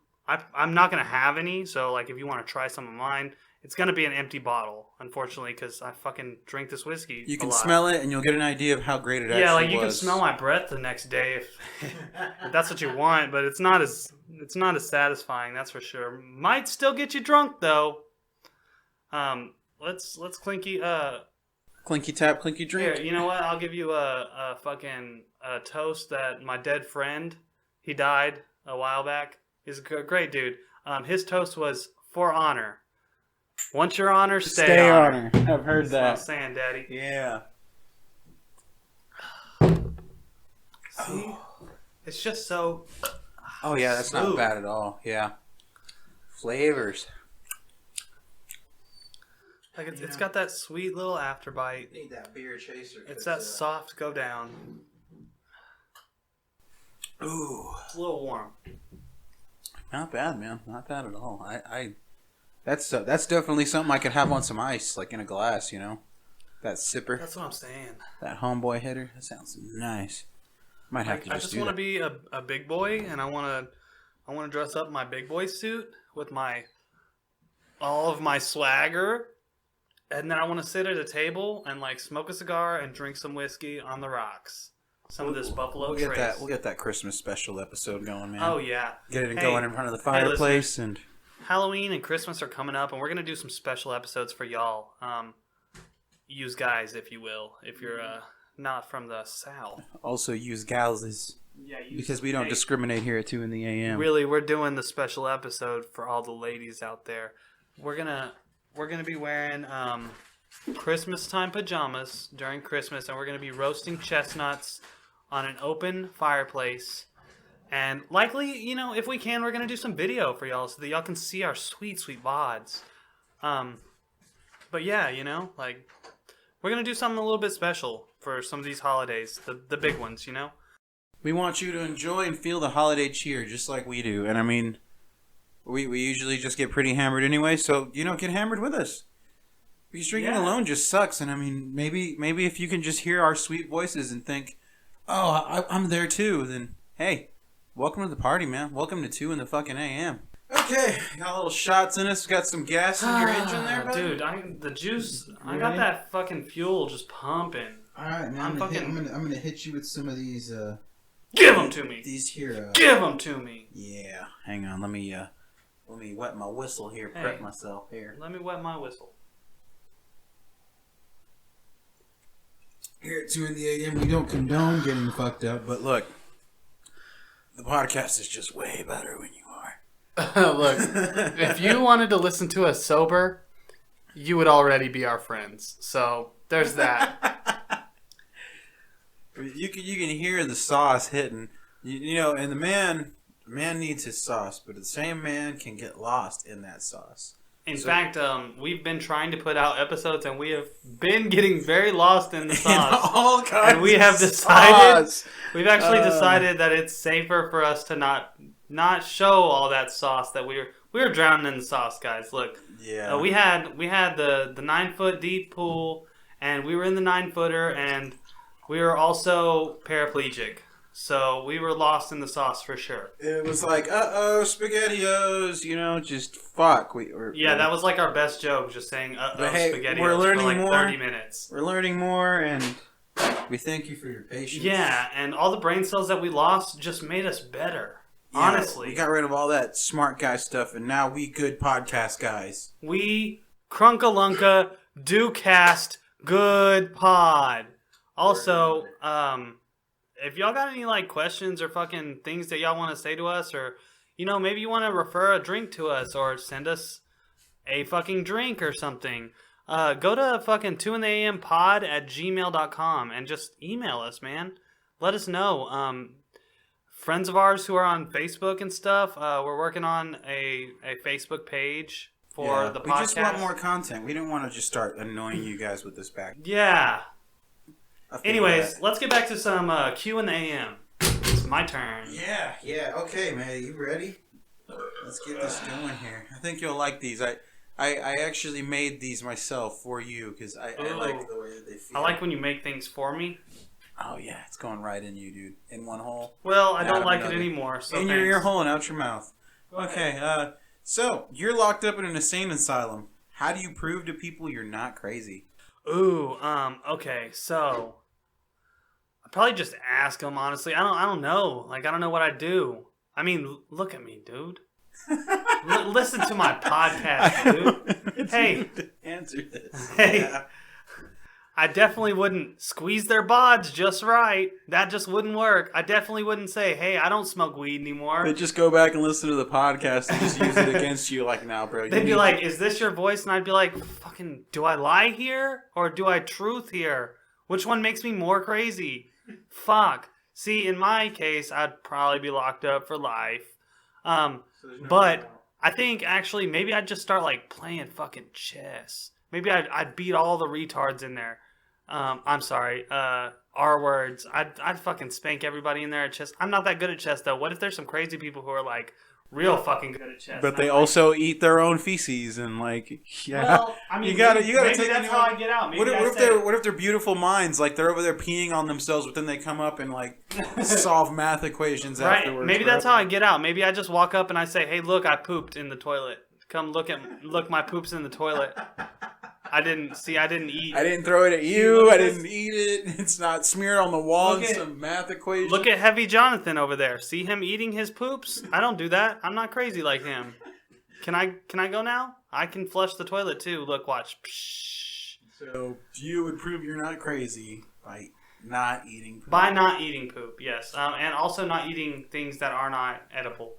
not gonna have any, so like if you want to try some of mine, it's gonna be an empty bottle, unfortunately, because I fucking drink this whiskey. You can a lot. smell it, and you'll get an idea of how great it actually was. Yeah, like you can smell my breath the next day if that's what you want, but it's not as satisfying, that's for sure. Might still get you drunk though. Let's clinky Clinky tap, clinky drink. Here, you know what? I'll give you a fucking toast that my dead friend, he died a while back. He's a great dude. His toast was for honor. Once you're honor, stay honor. I've heard That's that. what I'm saying, Daddy. Yeah. See? It's just so... Oh, yeah, that's not smooth. bad at all. Yeah. Flavors. Like it's got that sweet little afterbite. Need that beer chaser. It's that soft go down. Ooh. It's a little warm. Not bad, man. Not bad at all. That's definitely something I could have on some ice, like in a glass, you know? That sipper. That's what I'm saying. That homeboy hitter. That sounds nice. Might have to I just just do want to that. be a big boy, and I want to dress up in my big boy suit with all of my swagger, and then I want to sit at a table and like smoke a cigar and drink some whiskey on the rocks. Some of this Buffalo Trace. We'll get that Christmas special episode going, man. Oh yeah. Get it going in front of the fireplace and Halloween and Christmas are coming up, and we're gonna do some special episodes for y'all. Use guys, if you will, if you're not from the South. also use gals because we don't discriminate here at 2 in the AM. Really, we're doing the special episode for all the ladies out there. We're gonna be wearing Christmas time pajamas during Christmas, and we're gonna be roasting chestnuts on an open fireplace. And likely, if we can, we're gonna do some video for y'all so that y'all can see our sweet, sweet bods. But yeah, like we're gonna do something a little bit special for some of these holidays, the big ones, We want you to enjoy and feel the holiday cheer just like we do. And I mean, we usually just get pretty hammered anyway, so get hammered with us. Because drinking alone just sucks. And I mean, maybe if you can just hear our sweet voices and think, oh, I'm there too, then hey, welcome to the party, man. Welcome to 2 in the fucking AM. Okay, got little shots in us. Got some gas in your engine there, buddy? Dude, the juice. I got that fucking fuel just pumping. All right, man. I'm gonna hit you with some of these Give them to me. These here. Give them to me. Yeah. Hang on. Let me wet my whistle here. Hey, prep myself here. Let me wet my whistle. Here at 2 in the AM, we don't condone getting fucked up. But look, the podcast is just way better when you are. Look, if you wanted to listen to us sober, you would already be our friends. So there's that. You can hear the sauce hitting. You know, and the man needs his sauce, but the same man can get lost in that sauce. In fact, we've been trying to put out episodes, and we have been getting very lost in the sauce. In all kinds and we have decided, sauce. we've actually decided that it's safer for us to not show all that sauce that we were drowning in the sauce, guys. Look, yeah, we had the 9-foot deep pool, and we were in the 9-footer, and we were also paraplegic. So we were lost in the sauce for sure. It was like, SpaghettiOs, you know, just fuck. That was like our best joke, just saying, hey, SpaghettiOs we're learning for like more. 30 minutes. We're learning more, and we thank you for your patience. Yeah, and all the brain cells that we lost just made us better. Yeah, honestly. We got rid of all that smart guy stuff, and now we good podcast guys. We, Crunkalunka, do cast good pod. Also, if y'all got any like questions or fucking things that y'all want to say to us, or maybe you want to refer a drink to us or send us a fucking drink or something, go to fucking 2intheAMpod@gmail.com and just email us, man. Let us know. Friends of ours who are on Facebook and stuff, we're working on a Facebook page for the podcast. We just want more content. We don't want to just start annoying you guys with this back. Yeah. Anyways, let's get back to some Q in the AM. It's my turn. Yeah. Okay, man. You ready? Let's get this going here. I think you'll like these. I actually made these myself for you because I like the way that they feel. I like when you make things for me. Oh, yeah. It's going right in you, dude. In one hole. Well, I don't like it anymore. So in your ear hole and out your mouth. Okay. So, you're locked up in an insane asylum. How do you prove to people you're not crazy? Ooh, okay, so I'd probably just ask them, honestly. I don't know. Like, I don't know what I'd do. I mean, look at me, dude. Listen to my podcast, dude. Hey. Answer this. Hey. Yeah. I definitely wouldn't squeeze their bods just right. That just wouldn't work. I definitely wouldn't say, hey, I don't smoke weed anymore. They'd just go back and listen to the podcast and just use it against you like, now, bro. They'd be like, is this your voice? And I'd be like, fucking, do I lie here? Or do I truth here? Which one makes me more crazy? Fuck. See, in my case, I'd probably be locked up for life. But I think, actually, maybe I'd just start, like, playing fucking chess. Maybe I'd beat all the retards in there. I'm sorry. R words. I'd fucking spank everybody in there at chess. I'm not that good at chess though. What if there's some crazy people who are like real fucking good at chess? But they also eat their own feces and like, yeah. Well, I mean, you gotta maybe take. that's how I get out. Maybe What if they're beautiful minds? Like they're over there peeing on themselves, but then they come up and like solve math equations afterwards. Maybe that's how I get out. Maybe I just walk up and I say, "Hey, look, I pooped in the toilet. Come look, my poop's in the toilet." I didn't eat. I didn't throw it at you. I didn't eat it. It's not smeared on the wall in some math equation. Look at Heavy Jonathan over there. See him eating his poops? I don't do that. I'm not crazy like him. Can I go now? I can flush the toilet too. Look, watch. Psh. So you would prove you're not crazy by not eating poop. By not eating poop, yes. And also not eating things that are not edible.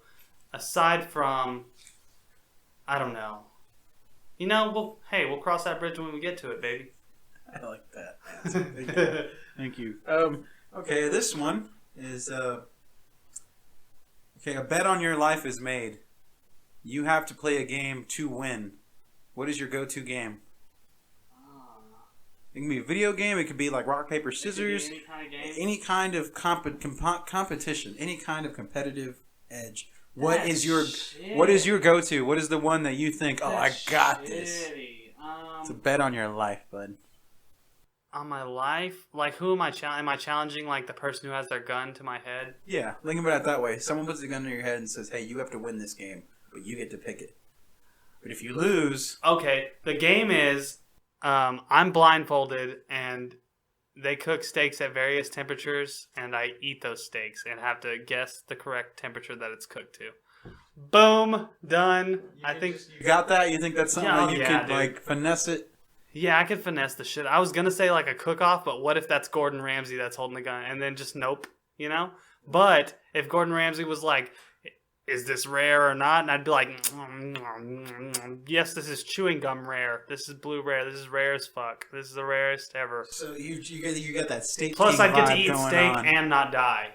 Aside from, I don't know. We'll cross that bridge when we get to it, baby. I like that. Thank you. Okay, this one is a bet on your life is made. You have to play a game to win. What is your go-to game? It can be a video game. It could be like rock, paper, scissors. Any kind of game. Any kind of competition. Any kind of competitive edge. What is your go-to? What is the one that you think, I got this? It's a bet on your life, bud. On my life? Like, who am I challenging? Am I challenging, like, the person who has their gun to my head? Yeah, think about it that way. Someone puts a gun to your head and says, hey, you have to win this game, but you get to pick it. But if you lose... Okay, the game is, I'm blindfolded, and they cook steaks at various temperatures, and I eat those steaks and have to guess the correct temperature that it's cooked to. Boom, done. I think you got that. You think that's something that you could dude. like finesse it? Yeah, I could finesse the shit. I was gonna say like a cook-off, but what if that's Gordon Ramsay that's holding the gun, and then just nope, you know? But if Gordon Ramsay was like, "Is this rare or not?" and I'd be like, "Yes, this is chewing gum rare. This is blue rare. This is rare as fuck. This is the rarest ever." So you get that steak. Plus, king I'd get to vibe eat going steak on. and not die.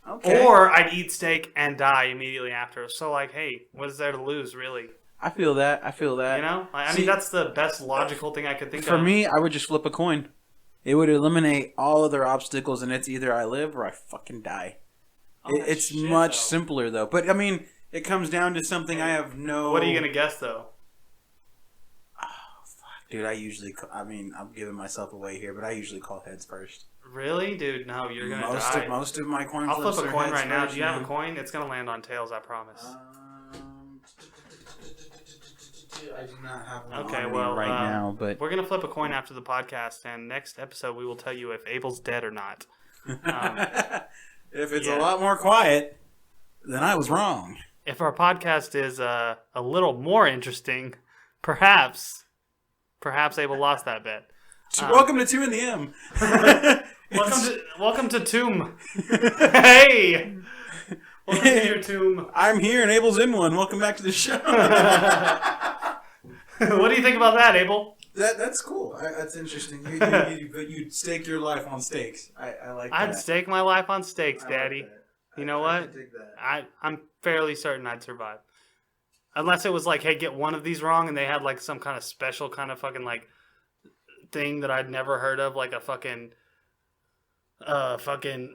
Okay. Or I'd eat steak and die immediately after. So, like, hey, what is there to lose, really? I feel that. You know? I mean, that's the best logical thing I could think of. For me, I would just flip a coin. It would eliminate all other obstacles, and it's either I live or I fucking die. It's much simpler, though. But, I mean, it comes down to something I have no... What are you going to guess, though? Oh, fuck. Dude, I'm giving myself away here, but I usually call heads first. Really? Dude, no, you're going to die. Most of my coin I'll flips flip a are coin heads right now. first, Do you have man. a coin? It's going to land on tails, I promise. I do not have one Okay, on well, me right now, but... We're going to flip a coin after the podcast, and next episode we will tell you if Abel's dead or not. If it's a lot more quiet, then I was wrong. If our podcast is a little more interesting, perhaps Abel lost that bet. Welcome to 2intheAM. Welcome to Tomb. Hey, welcome to your tomb. I'm here and Abel's in one. Welcome back to the show. What do you think about that, Abel? That's cool. That's interesting. You'd stake your life on steaks. I like that. I'd stake my life on steaks, I Daddy. like that. You know I what? can dig that. I'm fairly certain I'd survive. Unless it was like, hey, get one of these wrong, and they had like some kind of special kind of fucking like thing that I'd never heard of, like a fucking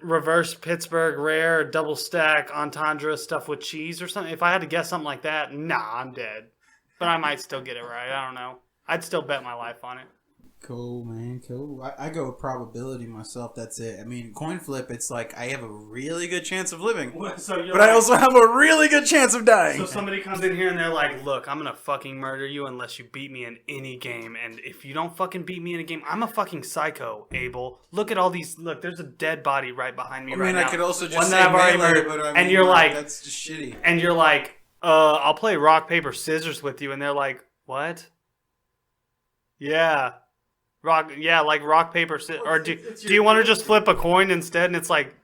reverse Pittsburgh rare double stack entendre stuff with cheese or something. If I had to guess something like that, nah, I'm dead. But I might still get it right. I don't know. I'd still bet my life on it. Cool, man. Cool. I go with probability myself. That's it. I mean, coin flip, it's like I have a really good chance of living. But I also have a really good chance of dying. So somebody comes in here and they're like, look, I'm going to fucking murder you unless you beat me in any game. And if you don't fucking beat me in a game, I'm a fucking psycho, Abel. Look at all these. Look, there's a dead body right behind me right now. I could also just one say that I've already melee, murdered. but I mean, and you're like, that's just shitty. And you're like, I'll play rock, paper, scissors with you. And they're like, what? Yeah. Like rock, paper, scissors. Or do you want to just flip a coin instead? And it's like,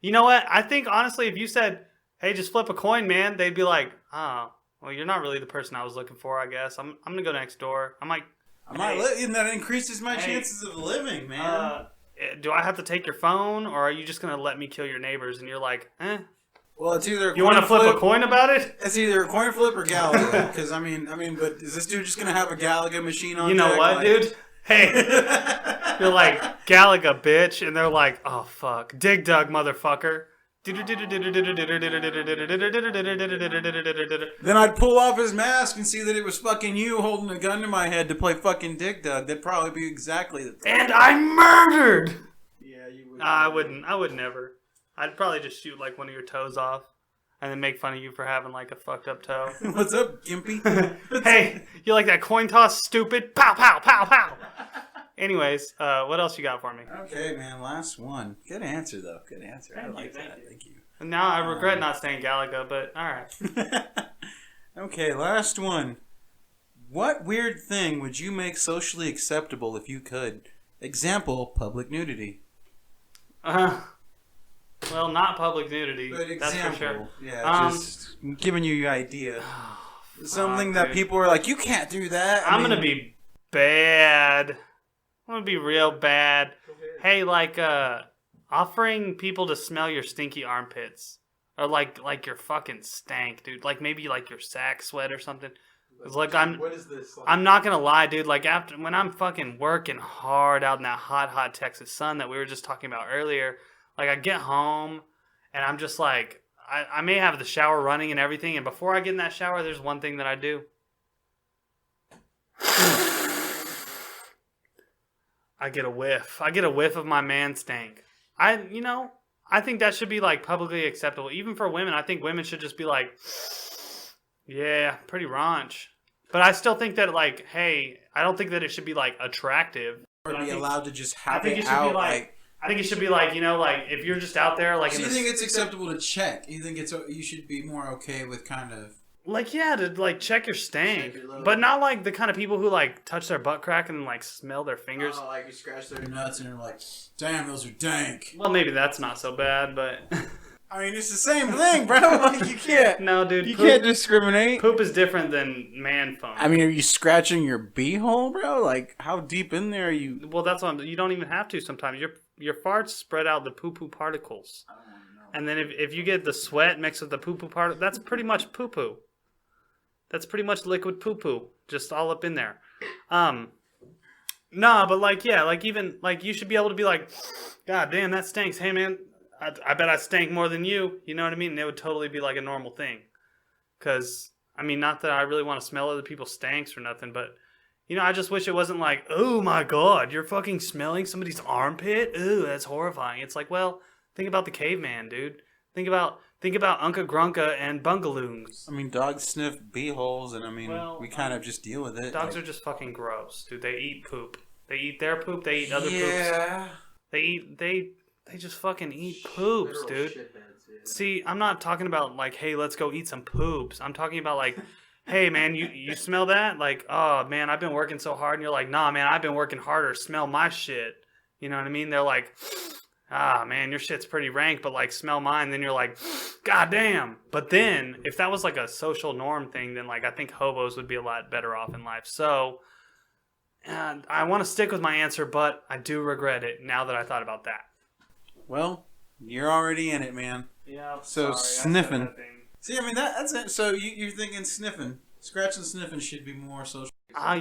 you know what? I think, honestly, if you said, hey, just flip a coin, man, they'd be like, oh, well, you're not really the person I was looking for, I guess. I'm going to go next door. I'm like, and that increases my chances of living, man. Do I have to take your phone, or are you just going to let me kill your neighbors? And you're like, eh. Well, it's either you want to flip a coin about it? It's either a coin flip or Galaga. Because I mean, but is this dude just gonna have a Galaga machine on? You know what, dude? Hey, you're like Galaga, bitch, and they're like, oh fuck, dig dug, motherfucker. Then I'd pull off his mask and see that it was fucking you holding a gun to my head to play fucking dig dug. That'd probably be exactly the. And I murdered. Yeah, you would. I wouldn't. I would never. I'd probably just shoot like one of your toes off, and then make fun of you for having like a fucked up toe. What's up, Gimpy? Hey, you like that coin toss, stupid? Pow, pow, pow, pow. Anyways, what else you got for me? Okay, man, last one. Good answer, though. Good answer. I like that. Thank you. Now I regret not saying Galaga, but all right. Okay, last one. What weird thing would you make socially acceptable if you could? Example, public nudity. Well, not public nudity. But that's for sure. Yeah, just giving you your idea. Something that people are like, you can't do that. I'm gonna be bad. I'm gonna be real bad. Hey, like offering people to smell your stinky armpits, or like your fucking stank, dude. Like maybe like your sack sweat or something. Cause like what is this? Like? I'm not gonna lie, dude. Like when I'm fucking working hard out in that hot Texas sun that we were just talking about earlier. Like, I get home, and I'm just like, I may have the shower running and everything, and before I get in that shower, there's one thing that I do. I get a whiff. I get a whiff of my man stank. I think that should be, like, publicly acceptable. Even for women, I think women should just be like, yeah, pretty raunch. But I still think that, like, hey, I don't think that it should be, like, attractive. Or But be allowed to just I have think it it should out be like. I think it should be like, you know, like if you're just out there, like. So you think it's acceptable to check? You think you should be more okay with kind of. Like, yeah, to like check your stank, Check your load. but not like the kind of people who like touch their butt crack and like smell their fingers. Oh, like you scratch their nuts and you're like, damn, those are dank. Well, maybe that's not so bad, but. I mean, it's the same thing, bro. Like, you can't. No, dude. You can't discriminate. Poop is different than man foam. I mean, are you scratching your beehole, bro? Like, how deep in there are you? Well, that's what you don't even have to sometimes. Your farts spread out the poo-poo particles. I don't want to know. And then if you get the sweat mixed with the poo-poo part, that's pretty much poo-poo. That's pretty much liquid poo-poo, just all up in there. Nah, but like, yeah, like even, like you should be able to be like, God damn, that stinks. Hey, man, I bet I stank more than you. You know what I mean? And it would totally be like a normal thing. Because, I mean, not that I really want to smell other people's stanks or nothing, but, you know, I just wish it wasn't like, oh my God, you're fucking smelling somebody's armpit? Ooh, that's horrifying. It's like, well, think about the caveman, dude. Think about Unca Grunca and Bungaloons. I mean, dogs sniff beeholes, and I mean, Well, we kind of just deal with it. Dogs are just fucking gross, dude. They eat poop. They eat their poop. They eat other poops. Yeah. They just fucking eat poops, dude. See, I'm not talking about like, hey, let's go eat some poops. I'm talking about like, hey, man, you smell that? Like, oh, man, I've been working so hard. And you're like, nah, man, I've been working harder. Smell my shit. You know what I mean? They're like, ah, man, your shit's pretty rank, but like, smell mine. Then you're like, God damn. But then, if that was like a social norm thing, then like, I think hobos would be a lot better off in life. So, I want to stick with my answer, but I do regret it now that I thought about that. Well, you're already in it, man. Yeah. So sniffing. See, I mean that's it. So you're thinking sniffing, scratching, sniffing should be more social.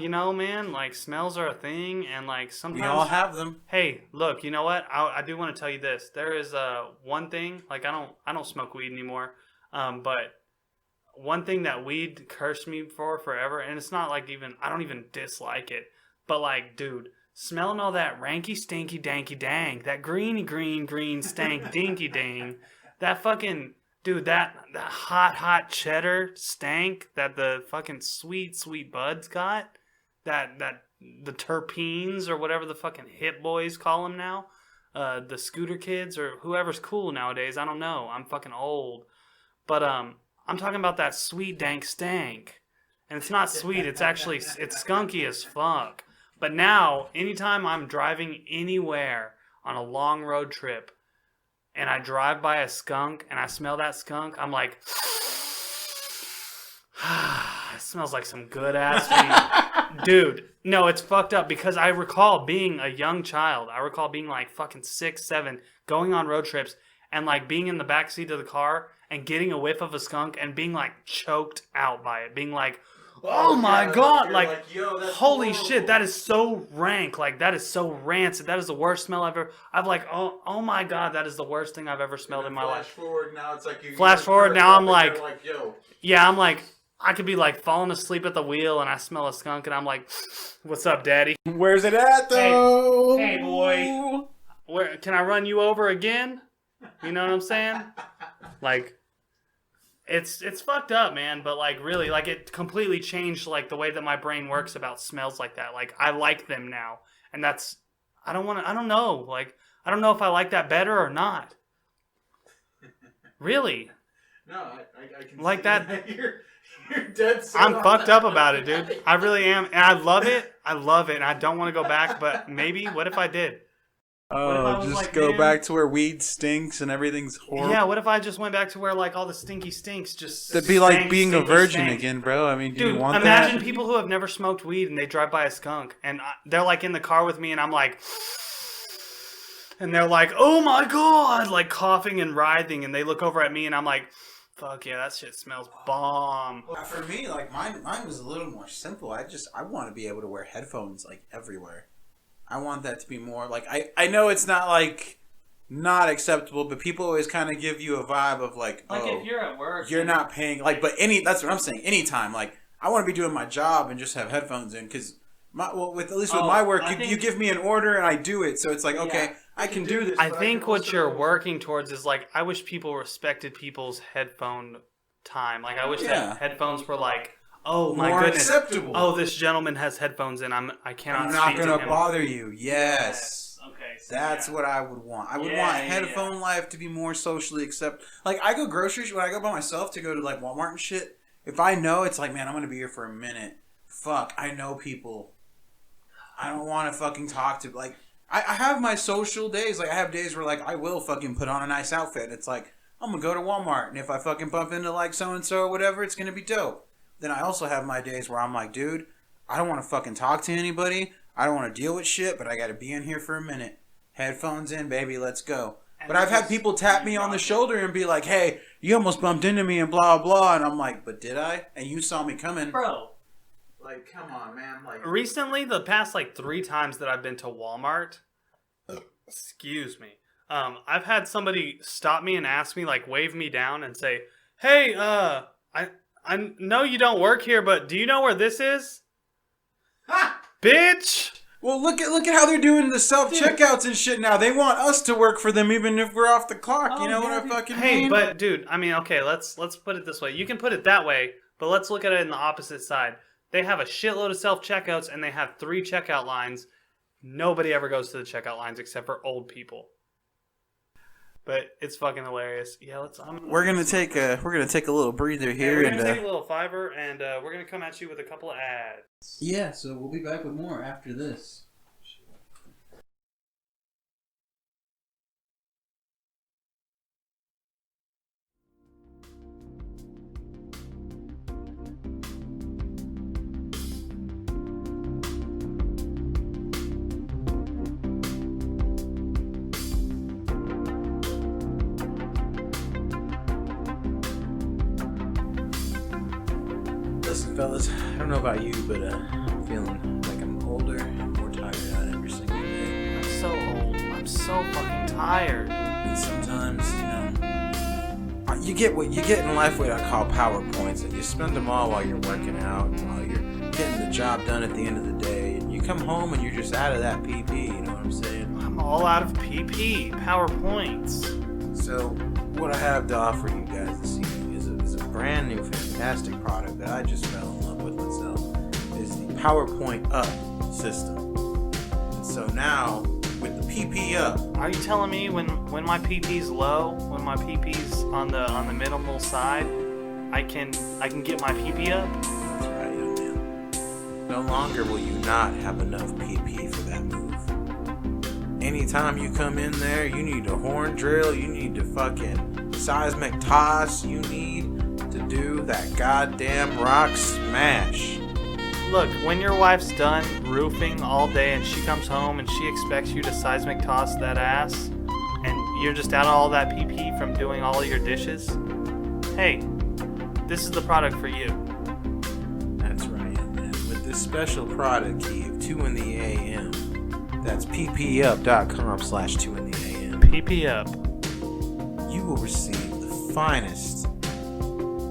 You know, man, like smells are a thing, and like sometimes We all have them. Hey, look, you know what? I do want to tell you this. There is one thing. Like I don't smoke weed anymore. But one thing that weed cursed me for forever, and it's not like I don't even dislike it. But like, dude, smelling all that ranky stinky danky dang, that greeny green stank dinky dang, that fucking dude, that hot cheddar stank that the fucking sweet buds got, that the terpenes or whatever the fucking hip boys call them now, the scooter kids or whoever's cool nowadays. I don't know. I'm fucking old, but I'm talking about that sweet dank stank, and it's not sweet. It's actually it's skunky as fuck. But now, anytime I'm driving anywhere on a long road trip and I drive by a skunk and I smell that skunk, I'm like, it smells like some good ass weed. Dude, no, it's fucked up because I recall being a young child. I recall being like fucking 6, 7, going on road trips and like being in the backseat of the car and getting a whiff of a skunk and being like choked out by it. Being like, oh my God, like holy shit, that is so rank, like that is so rancid, that is the worst smell I've like, oh my God, that is the worst thing I've ever smelled in my life. Flash forward now, I'm like, yo. Yeah, I'm like, I could be like falling asleep at the wheel and I smell a skunk and I'm like, what's up, daddy? Where's it at though? Hey boy, where can I run you over again? You know what I'm saying? Like, It's fucked up, man, but like really, like it completely changed like the way that my brain works about smells like that. Like I like them now, and that's I don't know, like I don't know if I like that better or not. Really? No, I can like see that. You're dead set. I'm fucked up about it, dude. I really am, and I love it, and I don't want to go back. But maybe, what if I did? Oh, just like, go back to where weed stinks and everything's horrible. Yeah, what if I just went back to where like all the stinky stinks just that'd be like being a virgin again, bro. I mean, do you want that? Imagine people who have never smoked weed and they drive by a skunk and they're like in the car with me and I'm like, and they're like, oh my God, like coughing and writhing, and they look over at me and I'm like, fuck yeah, that shit smells bomb. For me, like mine was a little more simple. I want to be able to wear headphones like everywhere. I want that to be more like I know it's not like not acceptable, but people always kind of give you a vibe of like if you're at work, you're not paying like. But that's what I'm saying. Anytime, like I want to be doing my job and just have headphones in because with my work, you give me an order and I do it. So it's like okay, I can do this. I think what you're working towards is like I wish people respected people's headphone time. Like I wish that headphones were like Oh my more goodness. acceptable. Oh, this gentleman has headphones in. I cannot I'm not speak to gonna him. bother you. Yes. Okay. So That's what I would want. I would want headphone life to be more socially accepted. Like, I go groceries when I go by myself to go to, like, Walmart and shit. If I know it's like, man, I'm going to be here for a minute. Fuck, I know people. I don't want to fucking talk to, like, I have my social days. Like, I have days where, like, I will fucking put on a nice outfit. It's like, I'm going to go to Walmart. And if I fucking bump into, like, so-and-so or whatever, it's going to be dope. Then I also have my days where I'm like, dude, I don't want to fucking talk to anybody. I don't want to deal with shit, but I got to be in here for a minute. Headphones in, baby, let's go. And but I've had people tap me on the shoulder and be like, hey, you almost bumped into me and blah, blah. And I'm like, but did I? And you saw me coming. Bro. Like, come on, man. Like, recently, the past, like, 3 times that I've been to Walmart, excuse me, I've had somebody stop me and ask me, like, wave me down and say, hey, I know you don't work here, but do you know where this is? Ha! Bitch! Well, look at how they're doing the self-checkouts and shit now. They want us to work for them even if we're off the clock. You know what I fucking mean? Hey, but dude, I mean, okay, let's put it this way. You can put it that way, but let's look at it in the opposite side. They have a shitload of self-checkouts and they have 3 checkout lines. Nobody ever goes to the checkout lines except for old people. But it's fucking hilarious. Yeah, we're gonna take a little breather here. We're gonna take a little fiver, and we're gonna come at you with a couple of ads. Yeah, so we'll be back with more after this. Listen, fellas, I don't know about you, but I'm feeling like I'm older and more tired out every single day. I'm so old. I'm so fucking tired. And sometimes, you get what you get in life what I call PowerPoints, and you spend them all while you're working out, while you're getting the job done at the end of the day, and you come home and you're just out of that PP, you know what I'm saying? I'm all out of PP, PowerPoints. So, what I have to offer you guys this evening is a brand new fantastic product that I just fell in love with myself. Is the PowerPoint Up system. And so now, with the PP Up, are you telling me when my PP's low, when my PP's on the minimal side, I can get my PP up? That's right, young man. No longer will you not have enough PP for that move. Anytime you come in there, you need a horn drill, you need to fucking seismic toss, you need to do that goddamn rock smash. Look, when your wife's done roofing all day and she comes home and she expects you to seismic toss that ass, and you're just out of all that PP from doing all of your dishes, hey, this is the product for you. That's right, man. With this special product key of 2intheAM, that's ppup.com/2intheAM. PP Up. You will receive the finest,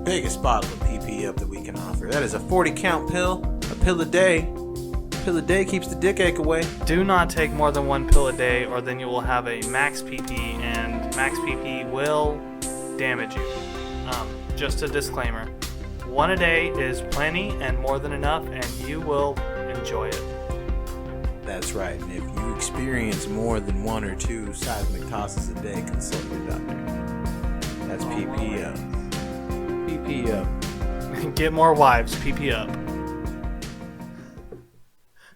biggest bottle of PP Up that we can offer. That is a 40-count pill, a pill a day. A pill a day keeps the dick ache away. Do not take more than 1 pill a day, or then you will have a max PP, and max PP will damage you. Just a disclaimer. 1 a day is plenty and more than enough, and you will enjoy it. That's right. And if you experience more than 1 or 2 seismic tosses a day, consult your doctor. That's PP Up. PP Up. Get more wives, PP Up.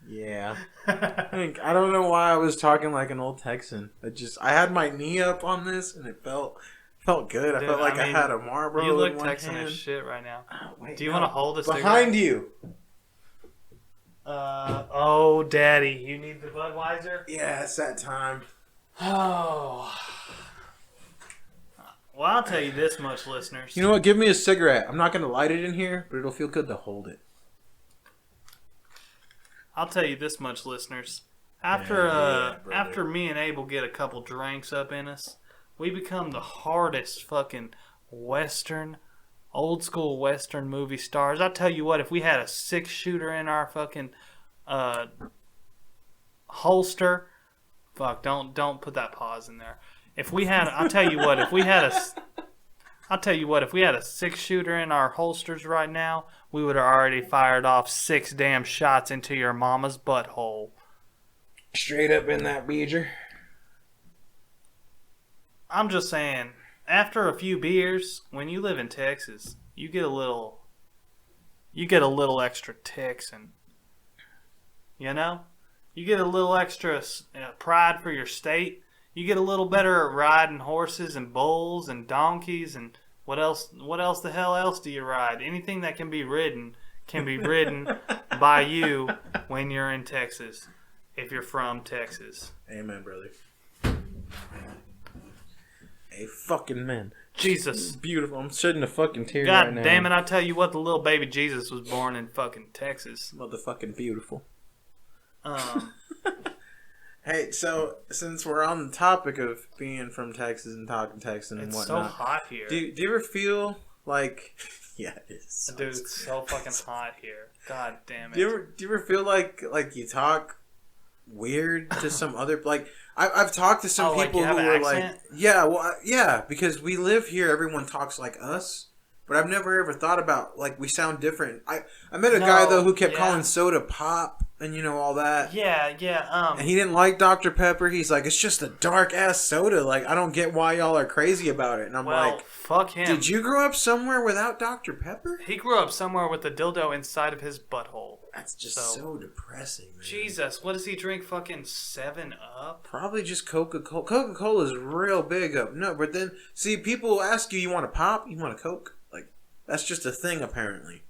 Yeah. I don't know why I was talking like an old Texan. I had my knee up on this and it felt good. I felt like I had a Marlboro you look in one Texan hand. as shit right now. Oh, wait, do you want to hold a cigarette? Behind you. Oh, Daddy, you need the Budweiser? Yeah, it's that time. Oh. Well, I'll tell you this much, listeners. You know what? Give me a cigarette. I'm not going to light it in here, but it'll feel good to hold it. I'll tell you this much, listeners. After me and Abel get a couple drinks up in us, we become the hardest fucking old school Western movie stars. I'll tell you what, if we had a 6-shooter in our fucking holster, fuck, don't put that pause in there. If we had, I'll tell you what, if we had I'll tell you what, if we had a 6-shooter in our holsters right now, we would have already fired off 6 damn shots into your mama's butthole. Straight up in that beeger. I'm just saying, after a few beers, when you live in Texas, you get a little extra Texan. You know? You get a little extra pride for your state. You get a little better at riding horses and bulls and donkeys and what else the hell else do you ride? Anything that can be ridden by you when you're in Texas, if you're from Texas. Amen, brother. A fucking man. Jesus. Beautiful. I'm shedding a fucking tear God right now. damn it, I tell you what, the little baby Jesus was born in fucking Texas. Motherfucking beautiful. Hey, so since we're on the topic of being from Texas and talking Texan and it's whatnot, so hot here. do you ever feel like, yeah, it is. Dude, it's so fucking hot here. God damn it. Do you ever feel like you talk weird to some other like? I've talked to some people who are like, yeah, well, yeah, because we live here. Everyone talks like us. But I've never ever thought about, like, we sound different. I met a guy, though, who kept calling soda pop and, you know, all that. Yeah. And he didn't like Dr. Pepper. He's like, it's just a dark-ass soda. Like, I don't get why y'all are crazy about it. And I'm like, fuck him. Did you grow up somewhere without Dr. Pepper? He grew up somewhere with a dildo inside of his butthole. That's just so depressing, man. Jesus, what does he drink? Fucking 7-Up? Probably just Coca-Cola. Coca-Cola is real big up. No, but then, see, people ask you want a pop? You want a Coke? That's just a thing, apparently.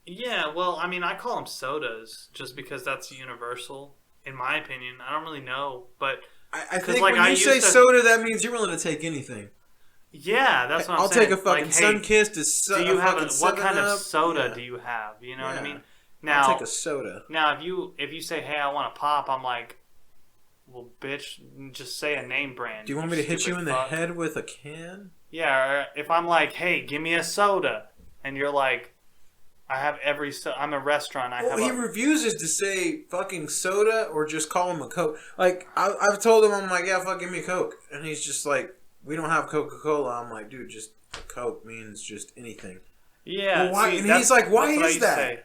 Yeah, well, I mean, I call them sodas just because that's universal, in my opinion. I don't really know, but I think like, when you say soda, that means you're willing to take anything. Yeah, that's what I'm saying. I'll take a fucking Sunkist. Do you have what kind of soda do you have? You know what I mean? Now, I'll take a soda. Now, if you say, hey, I want a pop, I'm like, well, bitch, just say a name brand. Do you want me to hit you in the head with a can? Yeah, or if I'm like, hey, give me a soda. And you're like, I have I'm a restaurant. He refuses to say fucking soda or just call him a Coke. Like, I've told him, I'm like, yeah, fuck, give me a Coke. And he's just like, we don't have Coca-Cola. I'm like, dude, just Coke means just anything. Yeah. Well, why? And he's like, why is that? Say.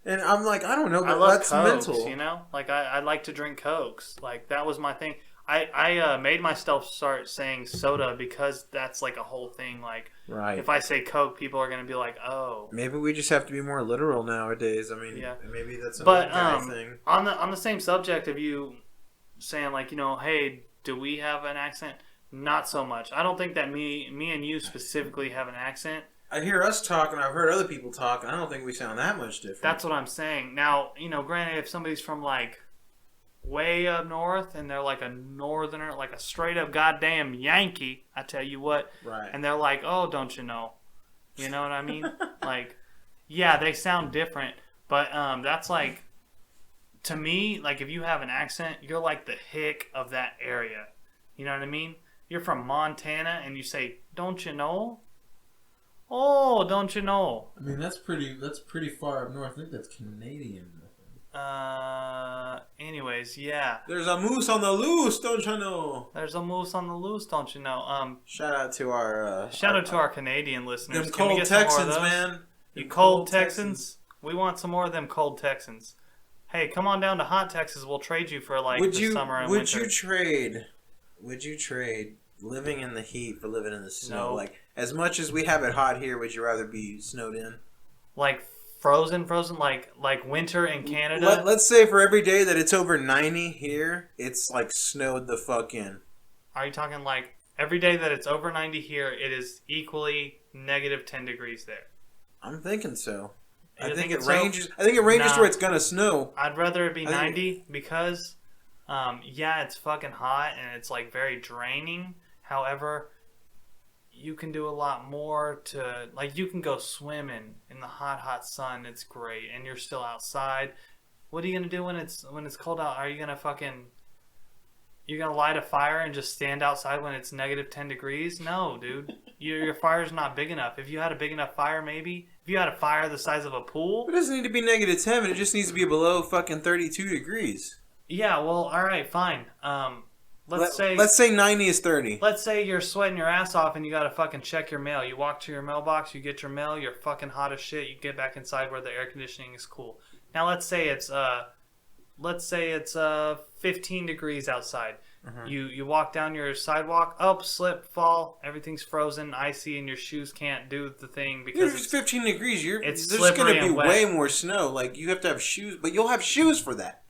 And I'm like, I don't know, but that's Cokes, mental. You know? Like, I like to drink Cokes. Like, that was my thing. I made myself start saying soda because that's like a whole thing. Like, right. If I say Coke, people are going to be like, oh. Maybe we just have to be more literal nowadays. I mean, maybe that's another thing. On the same subject of you saying, like, you know, hey, do we have an accent? Not so much. I don't think that me and you specifically have an accent. I hear us talk, and I've heard other people talk, and I don't think we sound that much different. That's what I'm saying. Now, you know, granted, if somebody's from, like, way up north and they're like a northerner, like a straight up goddamn Yankee, I tell you what. Right. And they're like, oh, don't you know? You know what I mean? Like, yeah, they sound different, but that's like, to me, like if you have an accent, you're like the hick of that area. You know what I mean? You're from Montana and you say, don't you know? Oh, don't you know? I mean, that's pretty far up north. I think that's Canadian. Anyways, yeah. There's a moose on the loose, don't you know? There's a moose on the loose, don't you know? Shout out to our Canadian listeners. Them cold Texans, man. You cold Texans? We want some more of them cold Texans. Hey, come on down to hot Texas. We'll trade you for like the summer and winter. Would you trade living in the heat for living in the snow? No. Like, as much as we have it hot here, would you rather be snowed in? Like frozen, like winter in Canada. Let's say for every day that it's over 90 here, it's like snowed the fuck in. Are you talking like every day that it's over 90 here, it is equally negative 10 degrees there? I'm thinking so. I think it ranges to where it's gonna snow. I'd rather it be 90 because, it's fucking hot and it's like very draining. However, you can do a lot more to, like, you can go swimming in the hot sun. It's great, and you're still outside. What are you gonna do when it's cold out? Are you gonna you're gonna light a fire and just stand outside when it's negative 10 degrees? No, dude. Your fire's not big enough. If you had a big enough fire, maybe. If you had a fire the size of a pool. It doesn't need to be negative 10. It just needs to be below fucking 32 degrees. Yeah, well, all right, fine. let's say 90 is 30. Let's say you're sweating your ass off and you gotta fucking check your mail. You walk to your mailbox, you get your mail, you're fucking hot as shit. You get back inside where the air conditioning is cool. Now let's say it's 15 degrees outside. You walk down your sidewalk, slip, fall, everything's frozen, icy, and your shoes can't do the thing because it's 15 degrees. It's there's slippery going to be and wet. way more snow. Like you have to have shoes, but you'll have shoes for that.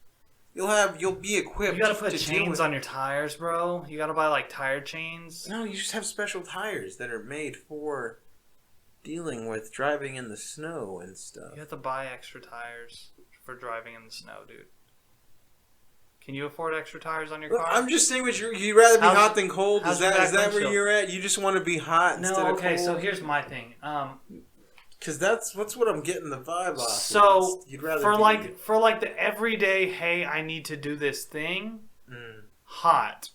You'll be equipped. You gotta put chains on your tires, bro. You gotta buy like tire chains. No, you just have special tires that are made for dealing with driving in the snow and stuff. You have to buy extra tires for driving in the snow, dude. Can you afford extra tires on your car? I'm just saying, you'd rather be hot than cold. Is that where you're at? You just want to be hot instead of cold? No, okay. So here's my thing. Because that's what I'm getting the vibe off. So you'd rather for the everyday, hey, I need to do this thing, hot.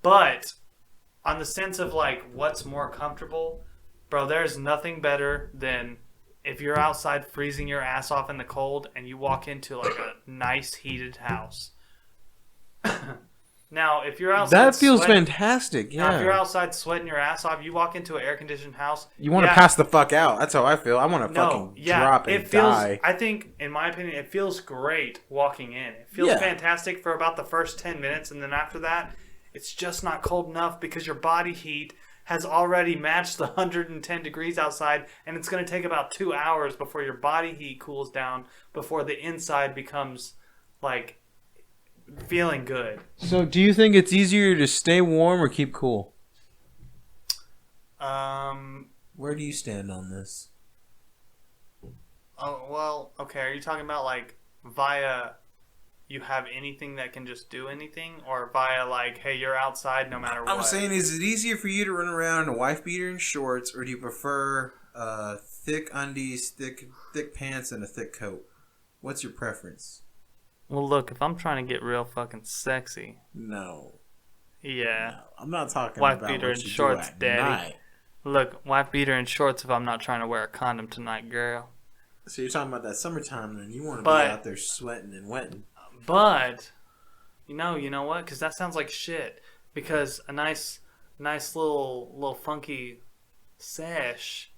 But on the sense of like what's more comfortable, bro, there's nothing better than if you're outside freezing your ass off in the cold and you walk into like a nice heated house. Now, if you're outside, that feels fantastic. Yeah. Now, if you're outside sweating your ass off, you walk into an air-conditioned house. You want to pass the fuck out. That's how I feel. I want to fucking drop and die. I think, in my opinion, it feels great walking in. It feels fantastic for about the first 10 minutes, and then after that, it's just not cold enough because your body heat has already matched the 110 degrees outside, and it's going to take about 2 hours before your body heat cools down before the inside becomes like feeling good. So do you think it's easier to stay warm or keep cool? Where do you stand on this? Oh, well, okay. Are you talking about like via you have anything that can just do anything, or via like, hey, you're outside no matter what? I'm saying, is it easier for you to run around in a wife beater and shorts, or do you prefer thick undies, thick pants, and a thick coat? What's your preference? Well, look, if I'm trying to get real fucking sexy. No. Yeah. No, I'm not talking wife about beater what and you shorts, do at daddy. night. Look, wife beater and shorts if I'm not trying to wear a condom tonight, girl. So you're talking about that summertime, then you want to be out there sweating and wetting. But, you know what? Because that sounds like shit. Because a nice little funky sesh.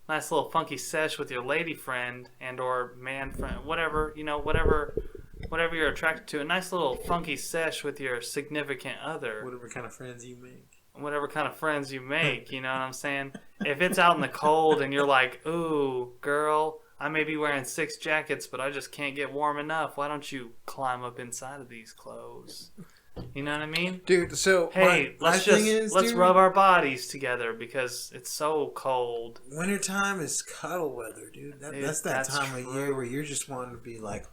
Nice little funky sesh with your lady friend and or man friend, whatever you're attracted to. A nice little funky sesh with your significant other. Whatever kind of friends you make. Whatever kind of friends you make, you know what I'm saying? If it's out in the cold and you're like, ooh, girl, I may be wearing 6 jackets, but I just can't get warm enough. Why don't you climb up inside of these clothes? You know what I mean? Dude, so hey, let's rub our bodies together because it's so cold. Wintertime is cuddle weather, dude. That's that time of year where you're just wanting to be like,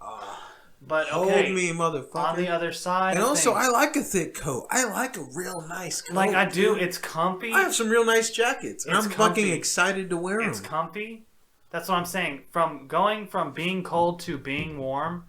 but hold me, motherfucker. On the other side, and also, I like a thick coat. I like a real nice coat. Like I do, it's comfy. I have some real nice jackets, and I'm fucking excited to wear them. It's comfy. That's what I'm saying. Going from being cold to being warm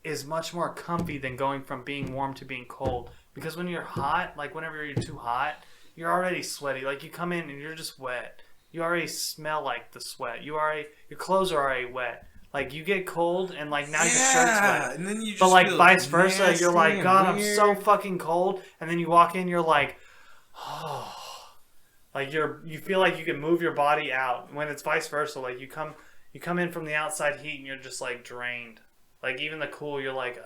is much more comfy than going from being warm to being cold. Because when you're hot, like whenever you're too hot, you're already sweaty. Like you come in and you're just wet. You already smell like the sweat. Your clothes are already wet. Like you get cold and like now your shirt's wet. And then you just but like feel vice versa, you're like, God, weird. I'm so fucking cold. And then you walk in, you're like, oh. Like you feel like you can move your body out. When it's vice versa, like you come in from the outside heat and you're just like drained. Like even the cool, you're like,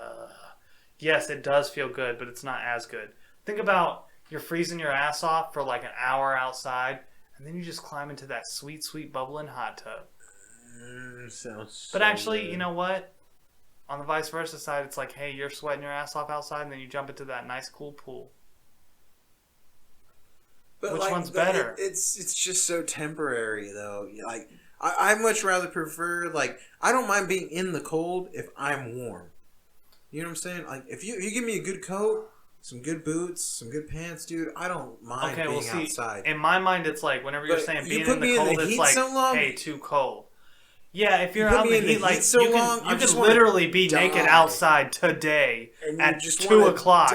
yes, it does feel good, but it's not as good. Think about you're freezing your ass off for like an hour outside, and then you just climb into that sweet, sweet bubbling hot tub. Sounds. But actually, good. You know what? On the vice versa side, it's like, hey, you're sweating your ass off outside, and then you jump into that nice, cool pool. But which one's better? It's just so temporary, though. Like I much rather prefer, like, I don't mind being in the cold if I'm warm. You know what I'm saying? Like if you give me a good coat, some good boots, some good pants, dude, I don't mind being outside. In my mind, it's like whenever you're saying being in the cold, it's like, hey, too cold. Yeah, if you're out in the heat, like you can literally be naked outside today at 2 o'clock.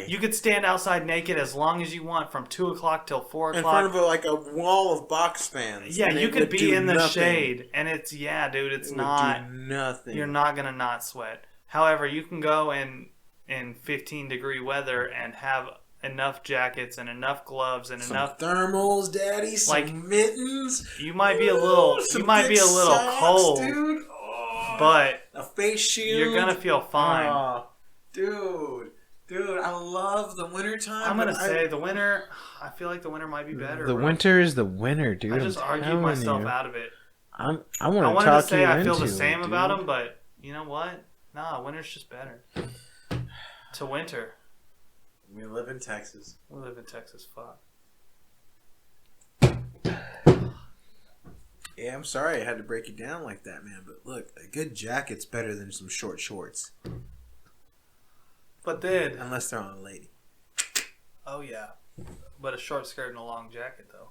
You could stand outside naked as long as you want from 2 o'clock till 4 o'clock. In front of a wall of box fans. Yeah, you could be in the shade, and it's dude, it's not nothing. You're not gonna not sweat. However, you can go and in 15-degree weather and have enough jackets and enough gloves and some enough thermals, daddy. Some like mittens. You might be a little. Some You might be a little socks, cold, dude. Oh, but a face shield. you're gonna feel fine. Oh, dude, I love the wintertime. I'm gonna say the winter. I feel like the winter might be better. The bro. winter is the winter, dude. I just argued myself out of it. I want I to wanted talk to say you I feel into the same it, about dude. them, but you know what? Nah, winter's just better. To winter. We live in Texas. We live in Texas. Fuck. Yeah, I'm sorry I had to break it down like that, man. But look, a good jacket's better than some short shorts. But then, Unless they're on a lady. oh yeah, but a short skirt and a long jacket though.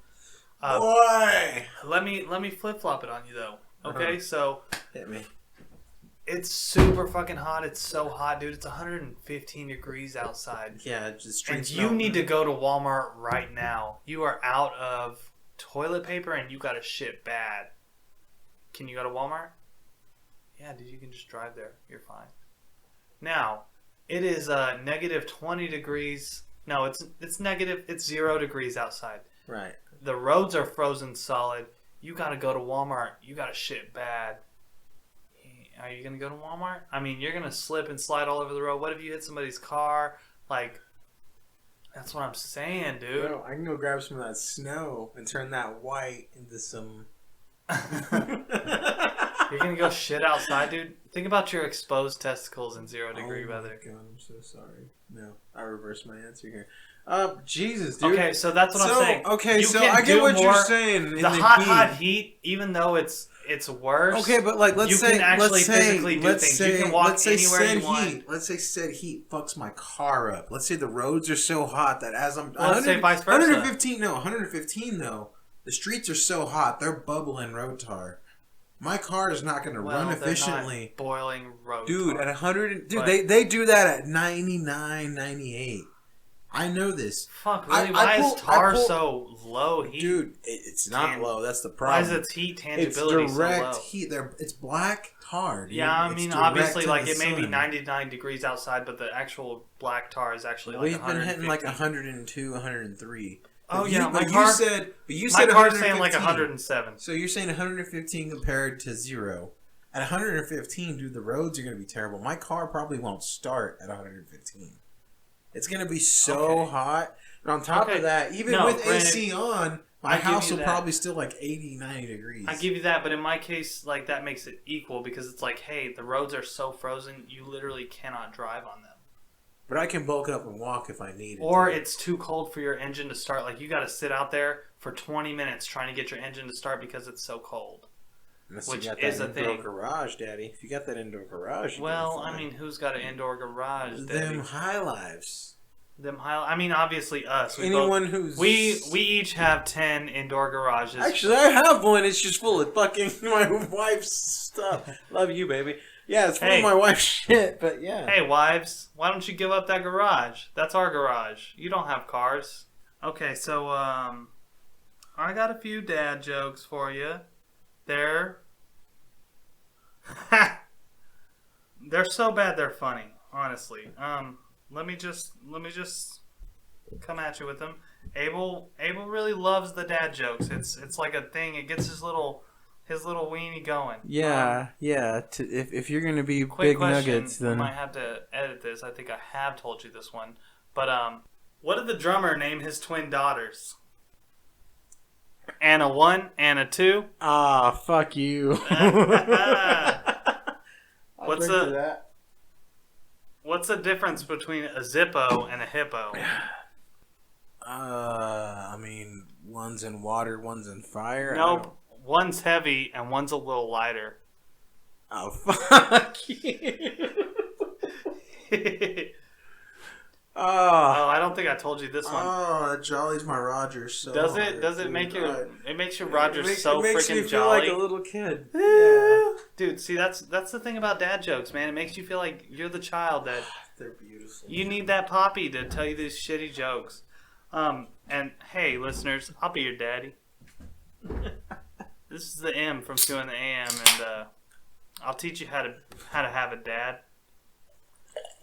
Boy! Let me flip flop it on you though. Okay, so Hit me. it's super fucking hot. It's so hot, dude. It's 115 degrees outside. Yeah, just And streets. you need to go to Walmart right now. You are out of toilet paper and you got to shit bad. Can you go to Walmart? Yeah, dude, you can just drive there. You're fine. Now, it is negative 20 degrees. No, it's negative. It's 0 degrees outside. Right. The roads are frozen solid. You got to go to Walmart. You got to shit bad. Are you going to go to Walmart? I mean, you're going to slip and slide all over the road. What if you hit somebody's car? Like, that's what I'm saying, dude. Bro, I can go grab some of that snow and turn that white into some... You're going to go shit outside, dude? Think about your exposed testicles in 0-degree weather. Oh my God, I'm so sorry. No, I reversed my answer here. Jesus, dude. Okay, so that's what I'm saying. Okay, You so can I get do what you're more. saying. The hot heat, even though it's worse. Okay, but like, let's say, you can actually let's say, physically do let's things. say, You can walk let's say anywhere said you want. heat. Let's say said heat fucks my car up. Let's say the roads are so hot that as I'm Well, let's say vice versa. 115 though. The streets are so hot, they're bubbling road tar. My car is not going to run They're efficiently. not boiling road Dude, tar. at 100, dude, But- they do that at 99, 98. I know this. Fuck, really? I Why pull- is tar I pull- so low heat? Dude, it's not low. That's the problem. Why is its heat It's tangibility so direct low? heat. It's black tar. Dude. Yeah, I It's mean, direct obviously, to like, the it may be sun. 99 degrees outside, but the actual black tar is actually like We've been 150. hitting like 102, 103. Oh, But yeah, you, my but car- you said, but you My said car's saying 115. like 107. So you're saying 115 compared to 0. At 115, dude, the roads are going to be terrible. My car probably won't start at 115. It's going to be so Okay. hot. And on top Okay. of that, even No, with granted, AC on, my I give house you will that. probably still like 80, 90 degrees. I give you that, but in my case, like, that makes it equal because it's like, hey, the roads are so frozen, you literally cannot drive on them. But I can bulk up and walk if I need it. Or it's too cold for your engine to start. Like, you got to sit out there for 20 minutes trying to get your engine to start because it's so cold. Unless which you got is that a indoor thing. garage, Daddy. If you got that indoor garage, you're Well, doing I fine. mean, who's got an indoor garage? them Debbie? high lives. I mean, obviously us. Anyone who's we each have 10 indoor garages. actually, I have one. It's just full of fucking my wife's stuff. Love you, baby. Yeah, it's full Hey. of my wife's shit. But yeah. Hey, wives, why don't you give up that garage? That's our garage. You don't have cars. Okay, so I got a few dad jokes for you. They're so bad they're funny, honestly. Let me just come at you with them. Abel really loves the dad jokes. It's like a thing. It gets his little weenie going. Yeah. If you're gonna be Quick big question. nuggets, I then might have to edit this. I think I have told you this one. But what did the drummer name his twin daughters? Anna 1, Anna 2. fuck you. What's the difference between a Zippo and a hippo? I mean, one's in water, one's in fire. Nope. One's heavy and one's a little lighter. Oh, fuck you. Oh, I don't think I told you this one. Oh, that jollies my Rogers so Does it? hard, Does it dude. make your? It makes your Rogers it so makes me freaking feel jolly. like a little kid. Yeah. Dude, see that's the thing about dad jokes, man. It makes you feel like you're the child that They're beautiful. you need that poppy to tell you these shitty jokes. And hey, listeners, I'll be your daddy. This is the M from 2intheAM, and I'll teach you how to have a dad.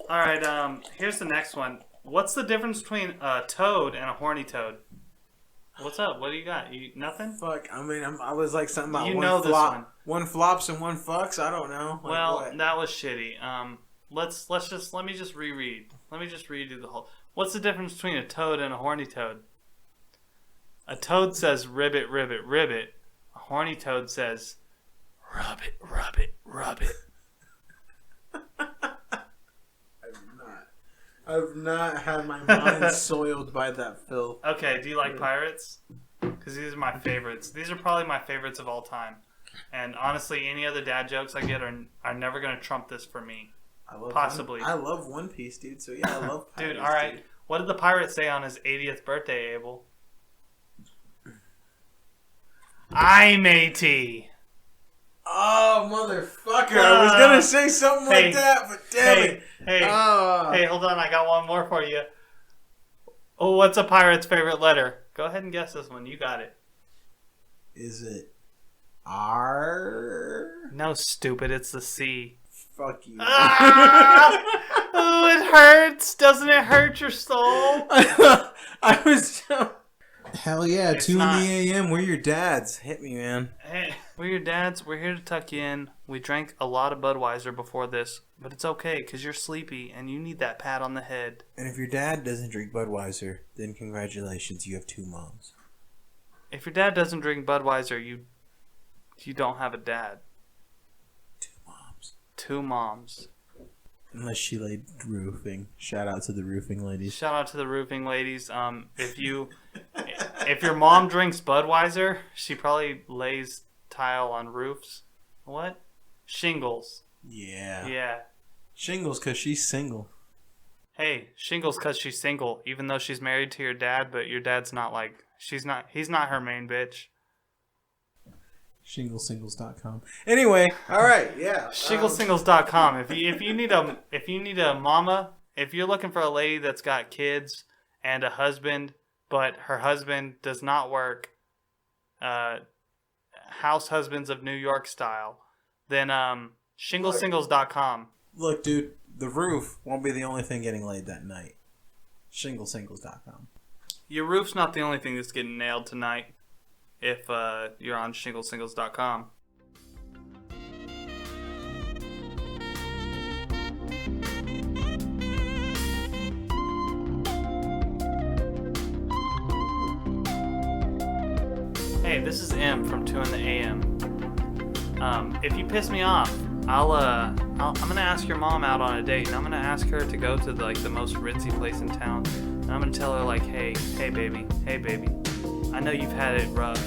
All right. Here's the next one. What's the difference between a toad and a horny toad? What's up? What do you got? You nothing? Fuck. I mean, I was like something about You know this one. One flops and one fucks. I don't know. Like, Well, what? that was shitty. Let me just reread. Let me just redo the whole. What's the difference between a toad and a horny toad? A toad says ribbit, ribbit, ribbit. A horny toad says rub it, rub it, rub it. I've not had my mind soiled by that filth. Okay, do you like pirates? Because these are my favorites. These are probably my favorites of all time. And honestly, any other dad jokes I get are never going to trump this for me. Possibly. I love One Piece, dude. So yeah, I love pirates. Dude, alright. Dude. What did the pirate say on his 80th birthday, Abel? I matey. Oh, motherfucker. I was going to say something like that, but damn it. Hey, hold on. I got one more for you. Oh, what's a pirate's favorite letter? Go ahead and guess this one. You got it. Is it R? No, stupid. It's the C. Fuck you. Ah! Oh, it hurts. Doesn't it hurt your soul? I was... Hell yeah, It's 2 in not. the AM. We're your dads. Hit me, man. Hey, we're your dads. We're here to tuck you in. We drank a lot of Budweiser before this, but it's okay because you're sleepy and you need that pat on the head. And if your dad doesn't drink Budweiser, then congratulations, you have 2 moms. If your dad doesn't drink Budweiser, you don't have a dad. 2 moms. 2 moms. Unless she laid roofing. Shout out to the roofing ladies. Shout out to the roofing ladies. If your mom drinks Budweiser, she probably lays tile on roofs. What? Shingles. Yeah. Yeah. Shingles because she's single. Hey, shingles because she's single, even though she's married to your dad, but your dad's not like, he's not her main bitch. Shinglesingles.com. Anyway, all right, yeah. Shinglesingles.com. If you need a mama, if you're looking for a lady that's got kids and a husband, but her husband does not work, House Husbands of New York style, then Shinglesingles.com. Look, dude, the roof won't be the only thing getting laid that night. Shinglesingles.com. Your roof's not the only thing that's getting nailed tonight. If you're on Shinglesingles.com. Hey, this is M from 2intheAM. If you piss me off, I'm gonna ask your mom out on a date, and I'm gonna ask her to go to the most ritzy place in town, and I'm gonna tell her like, hey baby. I know you've had it rough,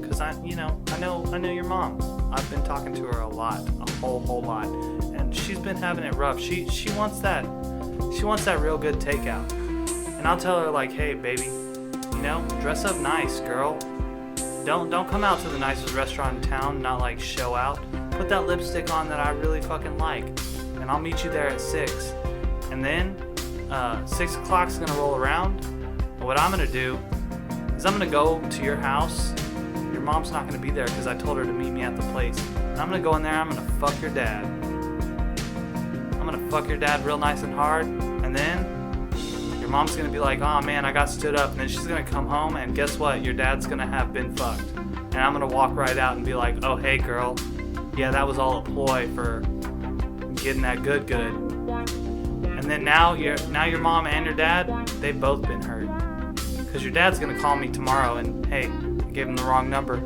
cause I know your mom. I've been talking to her a lot, a whole lot, and she's been having it rough. She wants that real good takeout, and I'll tell her like, hey baby, dress up nice, girl. Don't come out to the nicest restaurant in town, not like show out. Put that lipstick on that I really fucking like, and I'll meet you there at 6. And then 6 o'clock's gonna roll around, and what I'm gonna do is I'm gonna go to your house. Your mom's not gonna be there because I told her to meet me at the place. And I'm gonna go in there, I'm gonna fuck your dad. I'm gonna fuck your dad real nice and hard, and then your mom's gonna be like, oh man, I got stood up. And then she's gonna come home, and guess what? Your dad's gonna have been fucked. And I'm gonna walk right out and be like, oh hey girl, yeah, that was all a ploy for getting that good. And then now your mom and your dad, they've both been hurt. Because your dad's gonna call me tomorrow and, hey, I gave him the wrong number.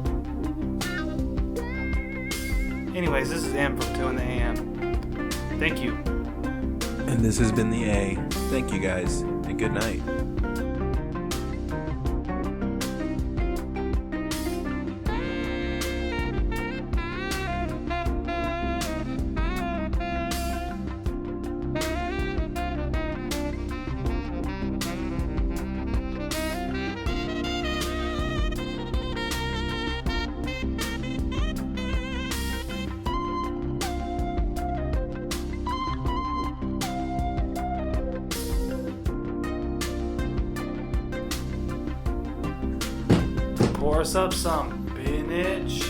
Anyways, this is M from 2intheAM. Thank you. And this has been the A. Thank you guys, and good night. Pour us up some spinach.